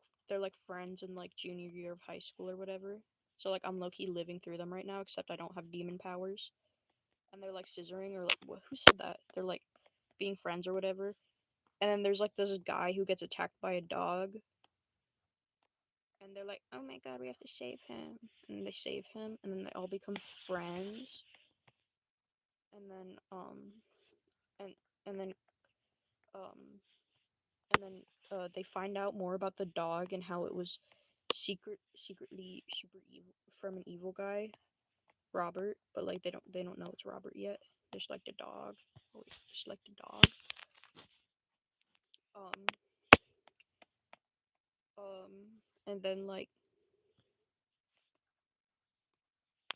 friends in like junior year of high school or whatever. So like I'm low key living through them right now, except I don't have demon powers. And they're like scissoring or like who said that? They're like being friends or whatever. And then there's like this guy who gets attacked by a dog, and they're like, "Oh my god, we have to save him." And they save him, and then they all become friends. And then and and then um and then they find out more about the dog and how it was secretly super evil from an evil guy, Robert. But like they don't know it's Robert yet. They just like the dog. Oh, just like the dog. Um and then like,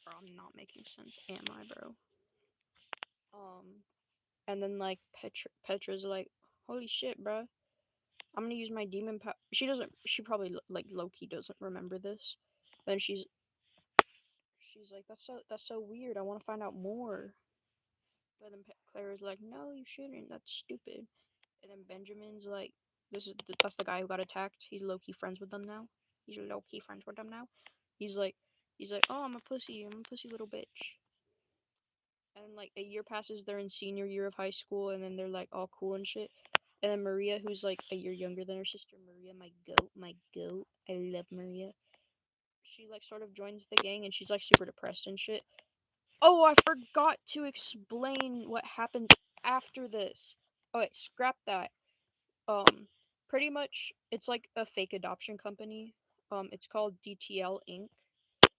bro, I'm not making sense, am I, bro? Um and then like Petra's like, holy shit, bro. I'm gonna use my demon power. She doesn't. She probably like low key doesn't remember this. Then she's like, that's so weird. I want to find out more. But then Claire's like, no, you shouldn't. That's stupid. And then Benjamin's like, that's the guy who got attacked. He's low key friends with them now. He's low key friends with them now. He's like, oh, I'm a pussy. I'm a pussy little bitch. And like a year passes, they're in senior year of high school, and then they're like all cool and shit. And then Maria, who's like a year younger than her sister, Maria, my goat. I love Maria. She like sort of joins the gang, and she's like super depressed and shit. Oh, I forgot to explain what happens after this. Okay, scrap that. Um, Pretty much, it's like a fake adoption company. It's called DTL Inc.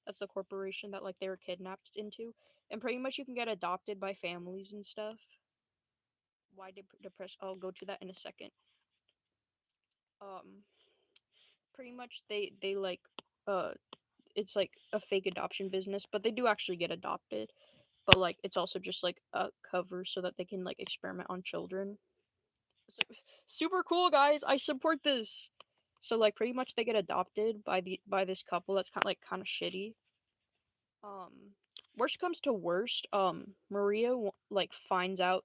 That's the corporation that like they were kidnapped into, and pretty much you can get adopted by families and stuff. Why depressed? I'll go to that in a second. Um, Pretty much they like uh it's like a fake adoption business, but they do actually get adopted. But like it's also just like a cover so that they can like experiment on children. So, super cool, guys. I support this. So like pretty much they get adopted by this couple that's kind of shitty. Um, worst comes to worst, Maria like finds out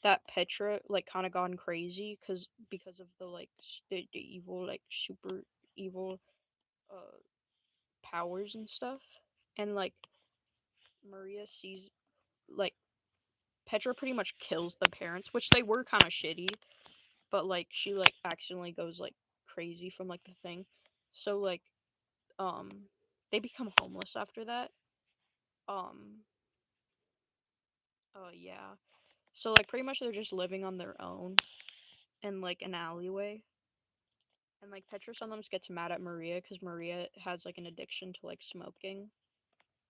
that Petra like kind of gone crazy because of the like the evil like super evil uh powers and stuff, and like Maria sees like Petra pretty much kills the parents, which they were kind of shitty, but like she like accidentally goes like crazy from like the thing, so like um they become homeless after that. Um, yeah, so like pretty much they're just living on their own in like an alleyway. And like Petra sometimes gets mad at Maria because Maria has like an addiction to like smoking,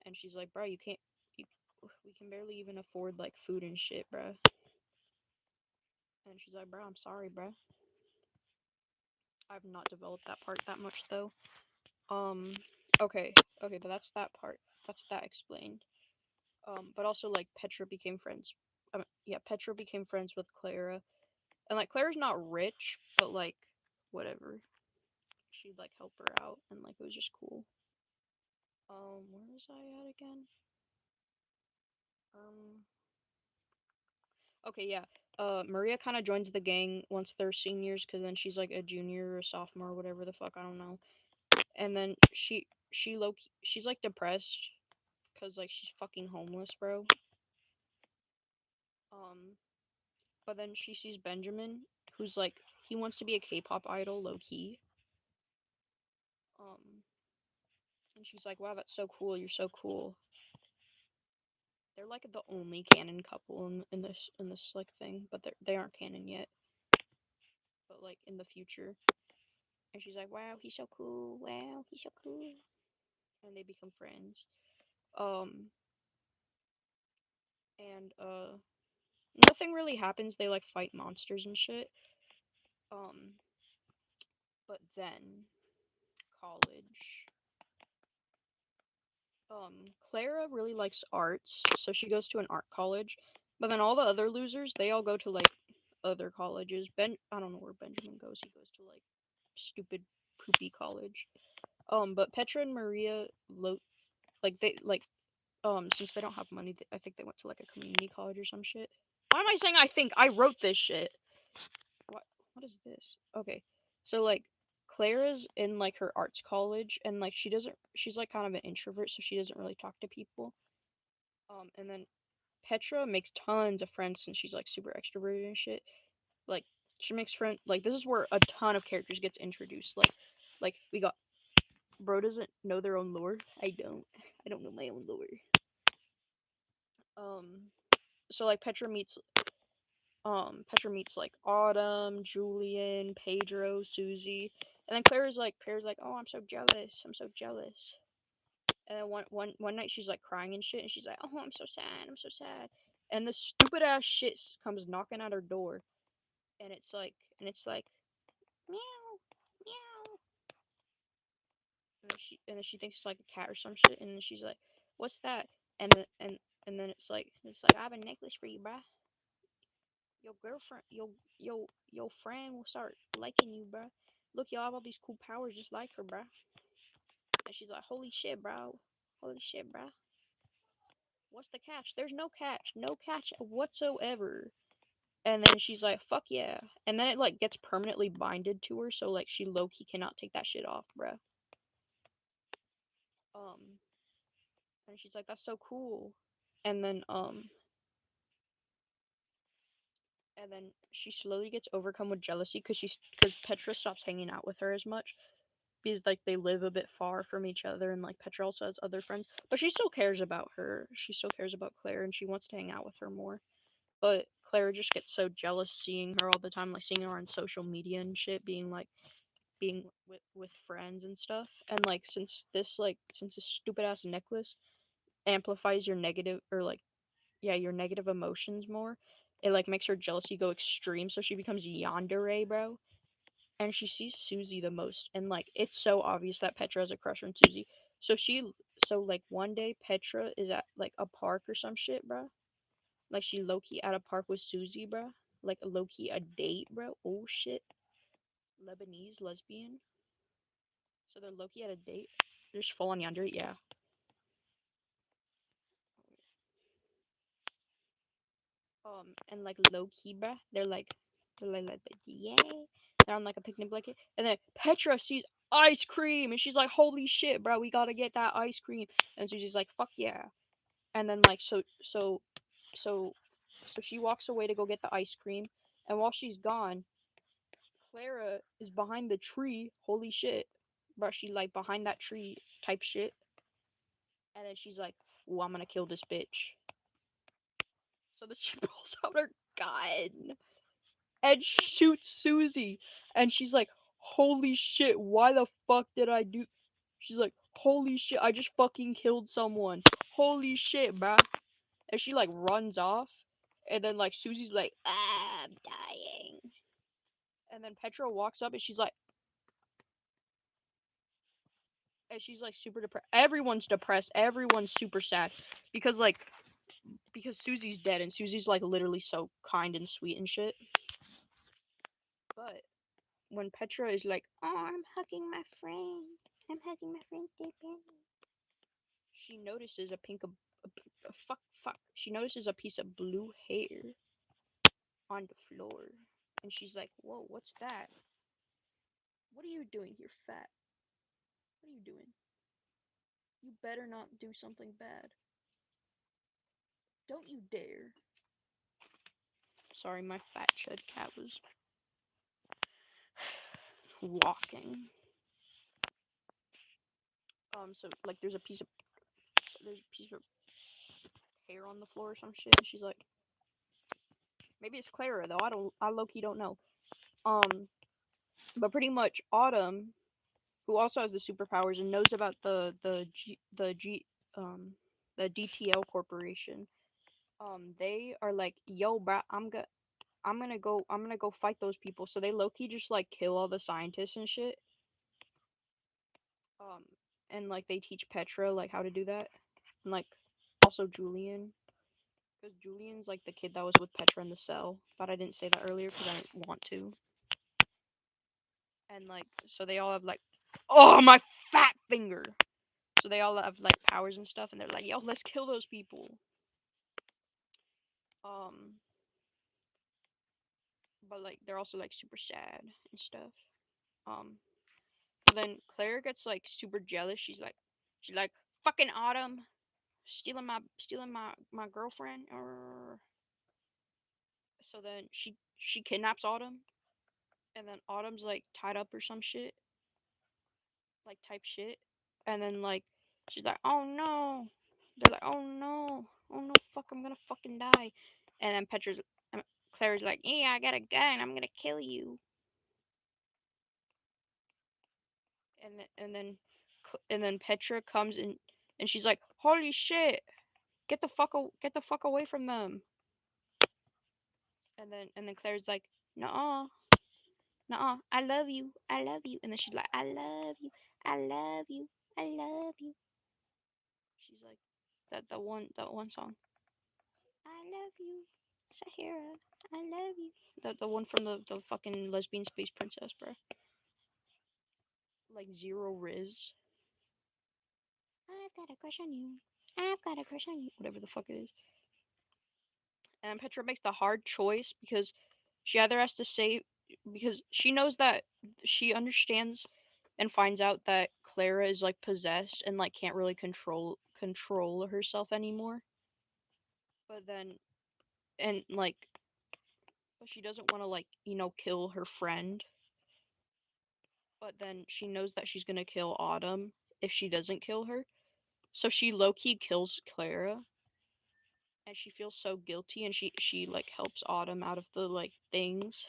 and she's like, "Bro, you can't, you, we can barely even afford like food and shit, bro." And she's like, "Bro, I'm sorry, bro. I've not developed that part that much though." Um, okay, okay, but that's that part. That's that explained. But also like Petra became friends. Yeah, Petra became friends with Clara, and like Clara's not rich, but like whatever. She'd like help her out, and like it was just cool. Where was I at again? Um, okay, yeah. Maria kind of joins the gang once they're seniors, cause then she's like a junior or a sophomore, or whatever the fuck, I don't know. And then she's like depressed, cause like she's fucking homeless, bro. Um, but then she sees Benjamin, who's like he wants to be a K-pop idol, low key. Um, and she's like, wow, that's so cool. You're so cool. They're like the only canon couple in this like thing, but they aren't canon yet. But like in the future. And she's like, wow, he's so cool. Wow, he's so cool. And they become friends. Um, and nothing really happens. They like fight monsters and shit. Um, but then college. Clara really likes arts, so she goes to an art college. But then all the other losers, they all go to like other colleges. I don't know where Benjamin goes. He goes to like stupid poopy college. But Petra and Maria like they like since they don't have money, I think they went to like a community college or some shit. Why am I saying I think? I wrote this shit. What what is this? Okay. So like Clara's in like her arts college, and like she's like kind of an introvert, so she doesn't really talk to people. And then Petra makes tons of friends since she's like super extroverted and shit. Like she makes friends, like this is where a ton of characters gets introduced. Like we got bro doesn't know their own lore. I don't know my own lore. Um so like Petra meets like Autumn, Julian, Pedro, Susie, and then Claire's like, oh, I'm so jealous, I'm so jealous. And then one night she's like crying and shit, and she's like, oh, I'm so sad, I'm so sad. And the stupid ass shit comes knocking at her door, and it's like meow, meow. And then she thinks it's like a cat or some shit, and then she's like, what's that? And then it's like I have a necklace for you, bruh. Your girlfriend, your friend will start liking you, bruh. Look, y'all have all these cool powers just like her, bruh. And she's like, holy shit, bro. Holy shit, bruh. What's the catch? There's no catch whatsoever. And then she's like, fuck yeah. And then it like gets permanently binded to her, so like she low key cannot take that shit off, bruh. Um, and she's like, that's so cool. And then and then she slowly gets overcome with jealousy because Petra stops hanging out with her as much because like they live a bit far from each other, and like Petra also has other friends, but she still cares about her. She still cares about Claire, and she wants to hang out with her more. But Claire just gets so jealous seeing her all the time, like seeing her on social media and shit, being with friends and stuff. And like since this stupid ass necklace amplifies your negative or like yeah your negative emotions more, it like makes her jealousy go extreme. So she becomes yandere, bro. And she sees Susie the most, and like it's so obvious that Petra has a crush on Susie. So like one day Petra is at like a park or some shit, bruh. Like she low key at a park with Susie, bruh. Like a low key a date, bro. Oh shit. Lebanese lesbian. So they're low key at a date. They're just full on yonder, yeah. And like low key, bruh. They're like yay. They're on like a picnic blanket, and then Petra sees ice cream, and she's like, "Holy shit, bro, we gotta get that ice cream." And Susie's like, "Fuck yeah!" And then like so so she walks away to go get the ice cream, and while she's gone, Clara is behind the tree. Holy shit, bro, she like behind that tree type shit, and then she's like, "Ooh, I'm gonna kill this bitch." So then she pulls out her gun and shoots Susie. And she's like, "Holy shit, why the fuck did I do?" She's like, "Holy shit, I just fucking killed someone. Holy shit, bruh." And she like runs off. And then like Susie's like, "Ah, I'm dying." And then Petra walks up and she's like super depressed. Everyone's depressed. Everyone's super sad because Susie's dead and Susie's like literally so kind and sweet and shit. But when Petra is like, "Oh, I'm hugging my friend. I'm hugging my friend's dead body." She notices fuck. She notices a piece of blue hair on the floor, and she's like, "Whoa, what's that? What are you doing here, fat? What are you doing? You better not do something bad. Don't you dare." Sorry, my fat chud cat was walking. So like, there's a piece of hair on the floor or some shit, and she's like, maybe it's Clara though. I low key don't know. Um, but pretty much Autumn, who also has the superpowers and knows about the DTL Corporation. They are like, "Yo, bro, I'm gonna go fight those people." So they low key just like kill all the scientists and shit. Um, and like they teach Petra like how to do that, and like also Julian, because Julian's like the kid that was with Petra in the cell. But I didn't say that earlier because I didn't want to. And like, so they all have like, oh my fat finger. So they all have like powers and stuff, and they're like, "Yo, let's kill those people." Um, but like they're also like super sad and stuff. Um, so then Claire gets like super jealous. She's like, "Fucking Autumn, stealing my girlfriend." Or so then she kidnaps Autumn, and then Autumn's like tied up or some shit, like type shit, and then like she's like, "Oh no." They're like, oh no, fuck, I'm gonna fucking die." And then Claire's like, "Yeah, I got a gun, I'm gonna kill you." And then Petra comes in, and she's like, "Holy shit, get the fuck away from them." And then Claire's like, "Nuh-uh, nuh-uh, I love you." And then she's like, "I love you, I love you, I love you." She's like that one song. I love you, Sahara. I love you. The one from the fucking lesbian space princess, bro. Like Zero Riz. I've got a crush on you. I've got a crush on you. Whatever the fuck it is. And Petra makes the hard choice because she either has to save because she knows that she understands and finds out that Clara is like possessed and like can't really control herself anymore. But then and like but she doesn't want to like, kill her friend. But then she knows that she's gonna kill Autumn if she doesn't kill her. So she low key kills Clara, and she feels so guilty, and she like helps Autumn out of the like things.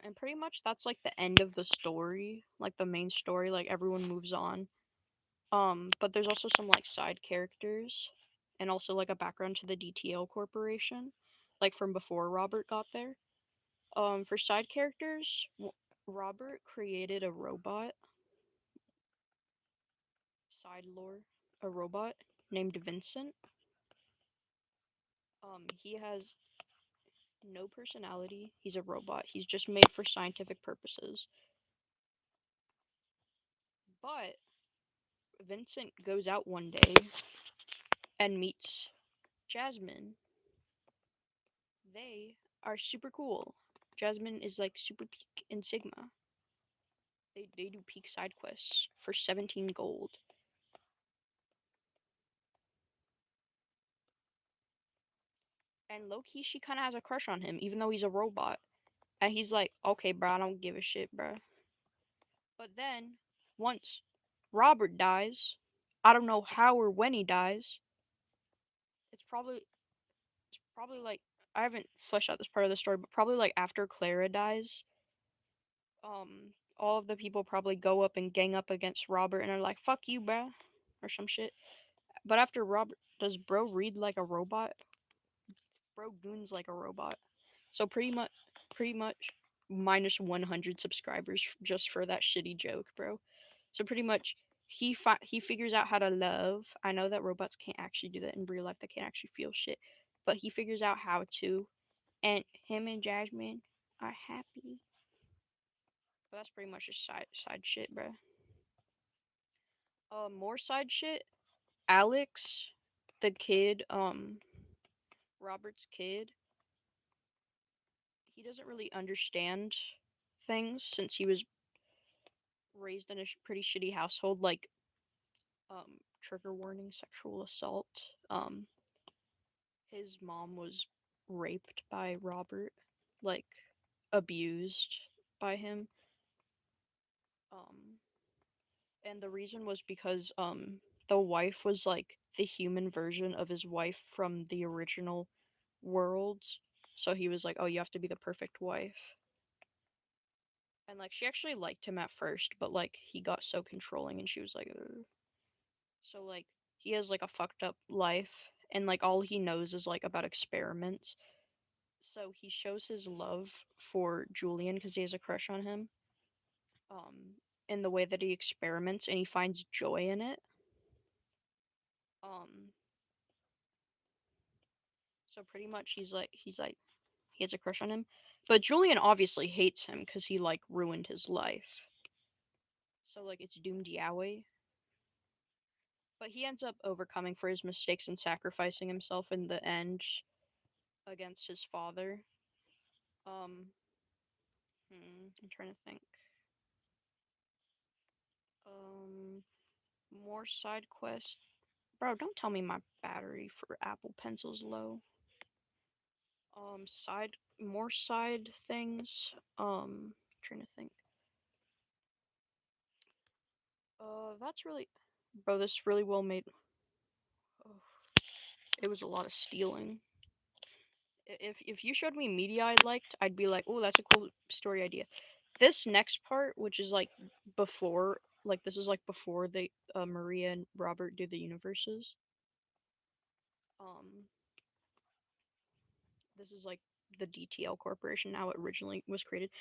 And pretty much that's like the end of the story, like the main story. Like everyone moves on. But there's also some like side characters, and also like a background to the DTL Corporation, like from before Robert got there. For side characters, Robert created a robot side lore, a robot named Vincent. He has no personality. He's a robot. He's just made for scientific purposes. But Vincent goes out one day and meets Jasmine. They are super cool. Jasmine is like super peak in Sigma. They do peak side quests for 17 gold. And low key, she kind of has a crush on him, even though he's a robot. And he's like, okay, bro, I don't give a shit, bro. But then, once Robert dies, I don't know how or when he dies. It's probably like I haven't fleshed out this part of the story, but probably like after Clara dies, all of the people probably go up and gang up against Robert and are like, "Fuck you, bruh," or some shit. But after Robert, does bro read like a robot? Bro goons like a robot. So pretty much minus 100 subscribers just for that shitty joke, bro. So pretty much he figures out how to love. I know that robots can't actually do that in real life. They can't actually feel shit, but he figures out how to, and him and Jasmine are happy. But that's pretty much just side shit, bro. More side shit. Alex, the kid, Robert's kid, he doesn't really understand things since he was raised in a pretty shitty household, like trigger warning, sexual assault. Um, his mom was raped by Robert, like abused by him. Um, and the reason was because the wife was like the human version of his wife from the original world. So he was like, "Oh, you have to be the perfect wife." And like she actually liked him at first, but like he got so controlling and she was like, "Ugh." So like he has like a fucked up life and like all he knows is like about experiments. So he shows his love for Julian because he has a crush on him. In the way that he experiments and he finds joy in it. Um, so pretty much he's like he has a crush on him, but Julian obviously hates him because he like ruined his life. So like it's doomed Yaoi. But he ends up overcoming for his mistakes and sacrificing himself in the end against his father. Um, I'm trying to think. Um, more side quests. Bro, don't tell me my battery for Apple Pencil's low. More side things. Trying to think. That's really, bro. This really well made. Oh, it was a lot of stealing. If you showed me media I liked, I'd be like, oh, that's a cool story idea. This next part, which is like before, like this is like before they Maria and Robert do the universes. Um, this is like the DTL Corporation now. It originally was created.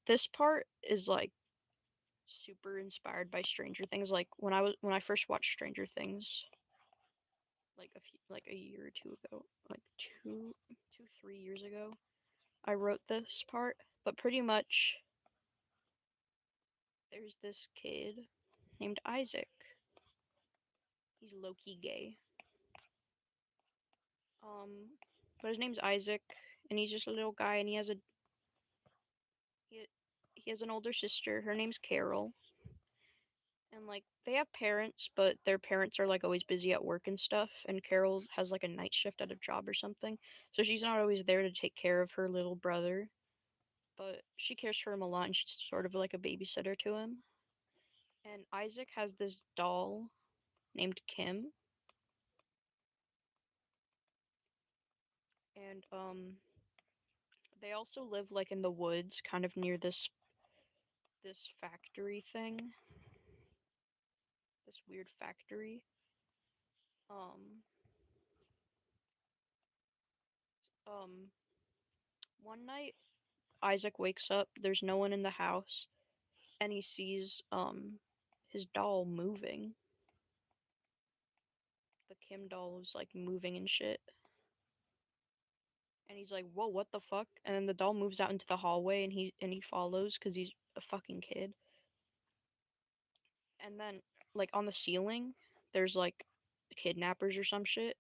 This part is like super inspired by Stranger Things. Like when I first watched Stranger Things, like a year or two ago, like 3 years ago, I wrote this part. But pretty much, there's this kid named Isaac. He's low key gay. Um, but his name's Isaac, and he's just a little guy, and he, he has an older sister. Her name's Carol, and like they have parents, but their parents are like always busy at work and stuff. And Carol has like a night shift at a job or something, so she's not always there to take care of her little brother. But she cares for him a lot, and she's sort of like a babysitter to him. And Isaac has this doll named Kim, and they also live like in the woods, kind of near this factory thing, this weird factory. Um, um, one night Isaac wakes up. There's no one in the house, and he sees his doll moving. Kim doll is like moving and shit. And he's like, "Whoa, what the fuck?" And then the doll moves out into the hallway, and he follows because he's a fucking kid. And then like on the ceiling, there's like kidnappers or some shit,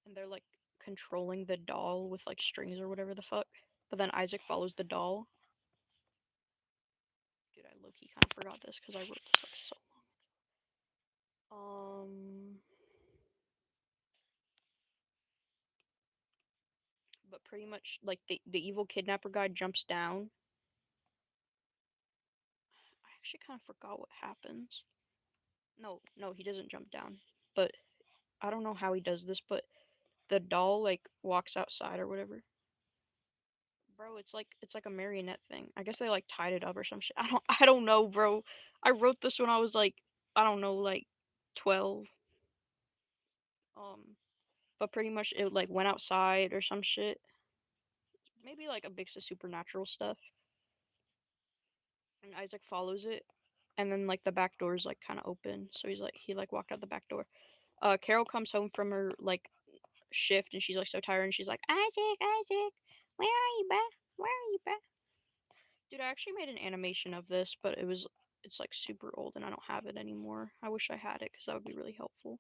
and they're like controlling the doll with like strings or whatever the fuck. But then Isaac follows the doll. Dude, I low-key kind of forgot this because I wrote this like so long. But pretty much like the evil kidnapper guy jumps down. I actually kind of forgot what happens. No, he doesn't jump down. But I don't know how he does this, but the doll like walks outside or whatever. Bro, it's like a marionette thing. I guess they like tied it up or some shit. I don't know, bro. I wrote this when I was like I don't know, like 12. Um, but pretty much it like went outside or some shit. Maybe like a mix of supernatural stuff. And Isaac follows it, and then like the back door is like kind of open, so he like walked out the back door. Carol comes home from her like shift, and she's like so tired, and she's like, Isaac, where are you, bruh? Where are you, bruh? Dude, I actually made an animation of this, but it's like super old, and I don't have it anymore. I wish I had it, because that would be really helpful.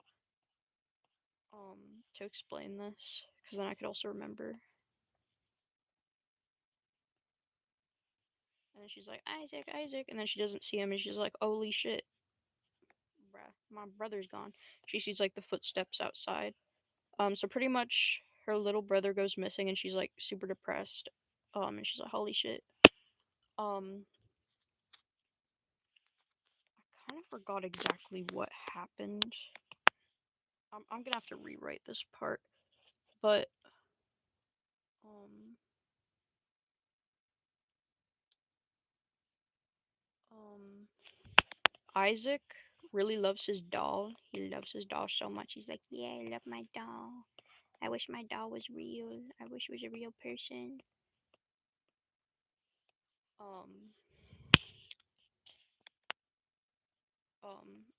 To explain this, because then I could also remember. And then she's like, Isaac, and then she doesn't see him, and she's like, holy shit, bruh, my brother's gone. She sees like the footsteps outside. So pretty much her little brother goes missing, and she's like super depressed. And she's like, holy shit. Um, I kind of forgot exactly what happened. I'm gonna have to rewrite this part, but um, um, Isaac really loves his doll. He loves his doll so much. He's like, yeah, I love my doll. I wish my doll was real. I wish it was a real person. Um,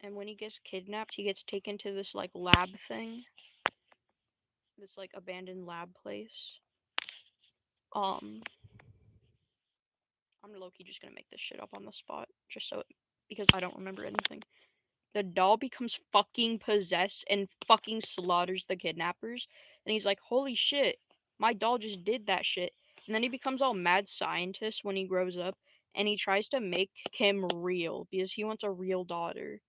and when he gets kidnapped, he gets taken to this like lab thing, this like abandoned lab place. Um, I'm low-key just gonna make this shit up on the spot, just so because I don't remember anything. The doll becomes fucking possessed and fucking slaughters the kidnappers, and he's like, "Holy shit, my doll just did that shit." And then he becomes all mad scientist when he grows up, and he tries to make Kim real because he wants a real daughter.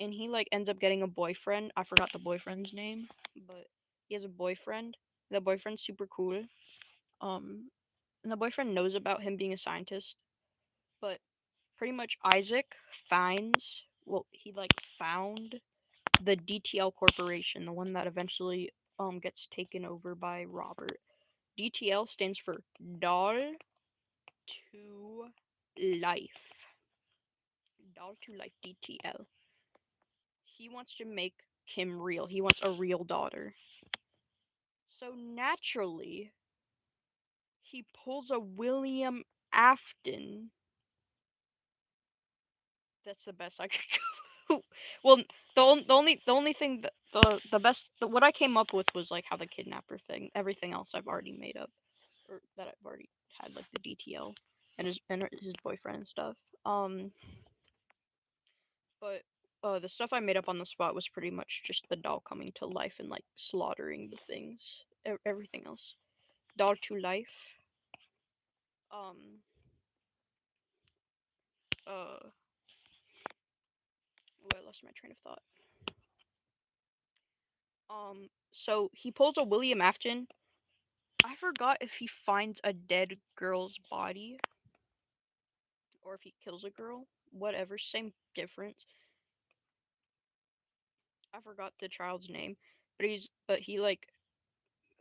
And he like ends up getting a boyfriend. I forgot the boyfriend's name, but he has a boyfriend. The boyfriend's super cool. Um, and the boyfriend knows about him being a scientist, but pretty much Isaac finds, well, he like found the DTL Corporation, the one that eventually gets taken over by Robert. DTL stands for Doll to Life. Doll to Life DTL. He wants to make Kim real. He wants a real daughter. So naturally, he pulls a William Afton. That's the best I could go. Well, the only thing that the best what I came up with was like how the kidnapper thing. Everything else I've already made up, or that I've already had, like the DTL and his boyfriend and stuff. Um, but the stuff I made up on the spot was pretty much just the doll coming to life and like slaughtering the things. Everything else, doll to life. Um, uh, oh, I lost my train of thought. So he pulls a William Afton. I forgot if he finds a dead girl's body or if he kills a girl. Whatever, same difference. I forgot the child's name, but he like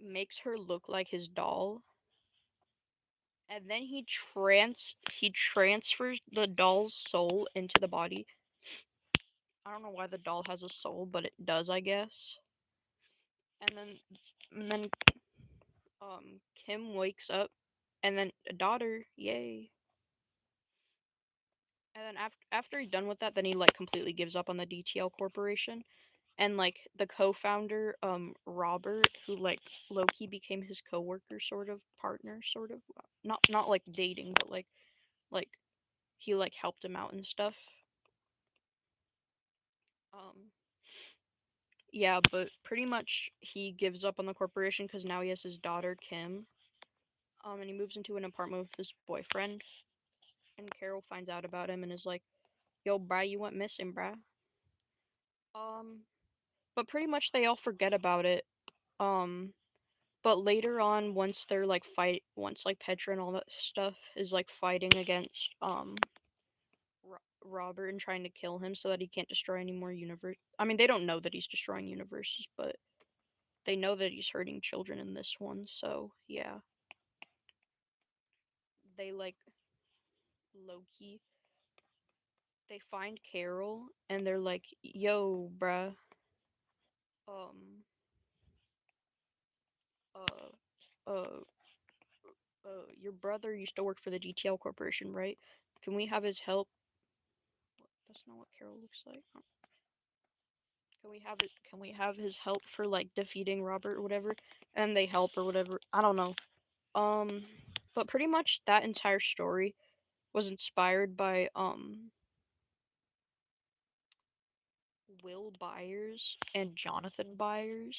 makes her look like his doll, and then he transfers the doll's soul into the body. I don't know why the doll has a soul, but it does, I guess. And then Kim wakes up, and then a daughter, yay. And then after he's done with that, then he like completely gives up on the DTL Corporation. And like the co-founder, Robert, who like Loki became his coworker, sort of partner, sort of not like dating, but like he like helped him out and stuff. Um, yeah, but pretty much he gives up on the corporation because now he has his daughter Kim. And he moves into an apartment with his boyfriend. And Carol finds out about him and is like, "Yo, bruh, you went missing, bruh." Um, but pretty much they all forget about it. Um, but later on, once like Petra and all that stuff is like fighting against Robert and trying to kill him so that he can't destroy any more universe. I mean, they don't know that he's destroying universes, but they know that he's hurting children in this one. So yeah, they like Loki. They find Carol and they're like, "Yo, bruh, um, uh, uh, your brother used to work for the DTL Corporation, right? Can we have his help?" That's not what Carol looks like. Oh. Can we have it? Can we have his help for like defeating Robert or whatever? And they help or whatever. I don't know. Um, but pretty much that entire story was inspired by Will Byers and Jonathan Byers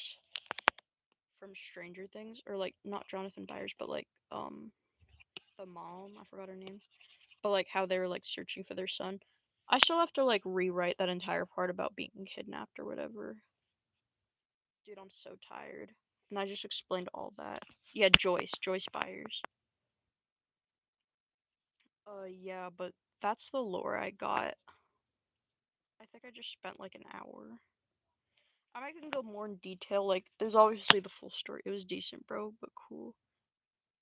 from Stranger Things, or like not Jonathan Byers, but like the mom. I forgot her name. But like how they were like searching for their son. I still have to like rewrite that entire part about being kidnapped or whatever. Dude, I'm so tired. And I just explained all that. Yeah, Joyce Byers. Yeah, but that's the lore I got. I think I just spent like an hour. I might can go more in detail. Like, there's obviously the full story. It was decent, bro, but cool.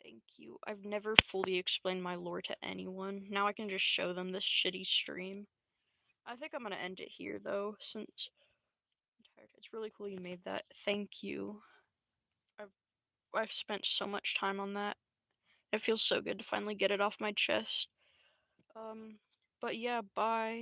Thank you. I've never fully explained my lore to anyone. Now I can just show them this shitty stream. I think I'm gonna end it here though, since I'm tired. It's really cool you made that. Thank you. I've I've spent so much time on that. It feels so good to finally get it off my chest. Um, but yeah, bye.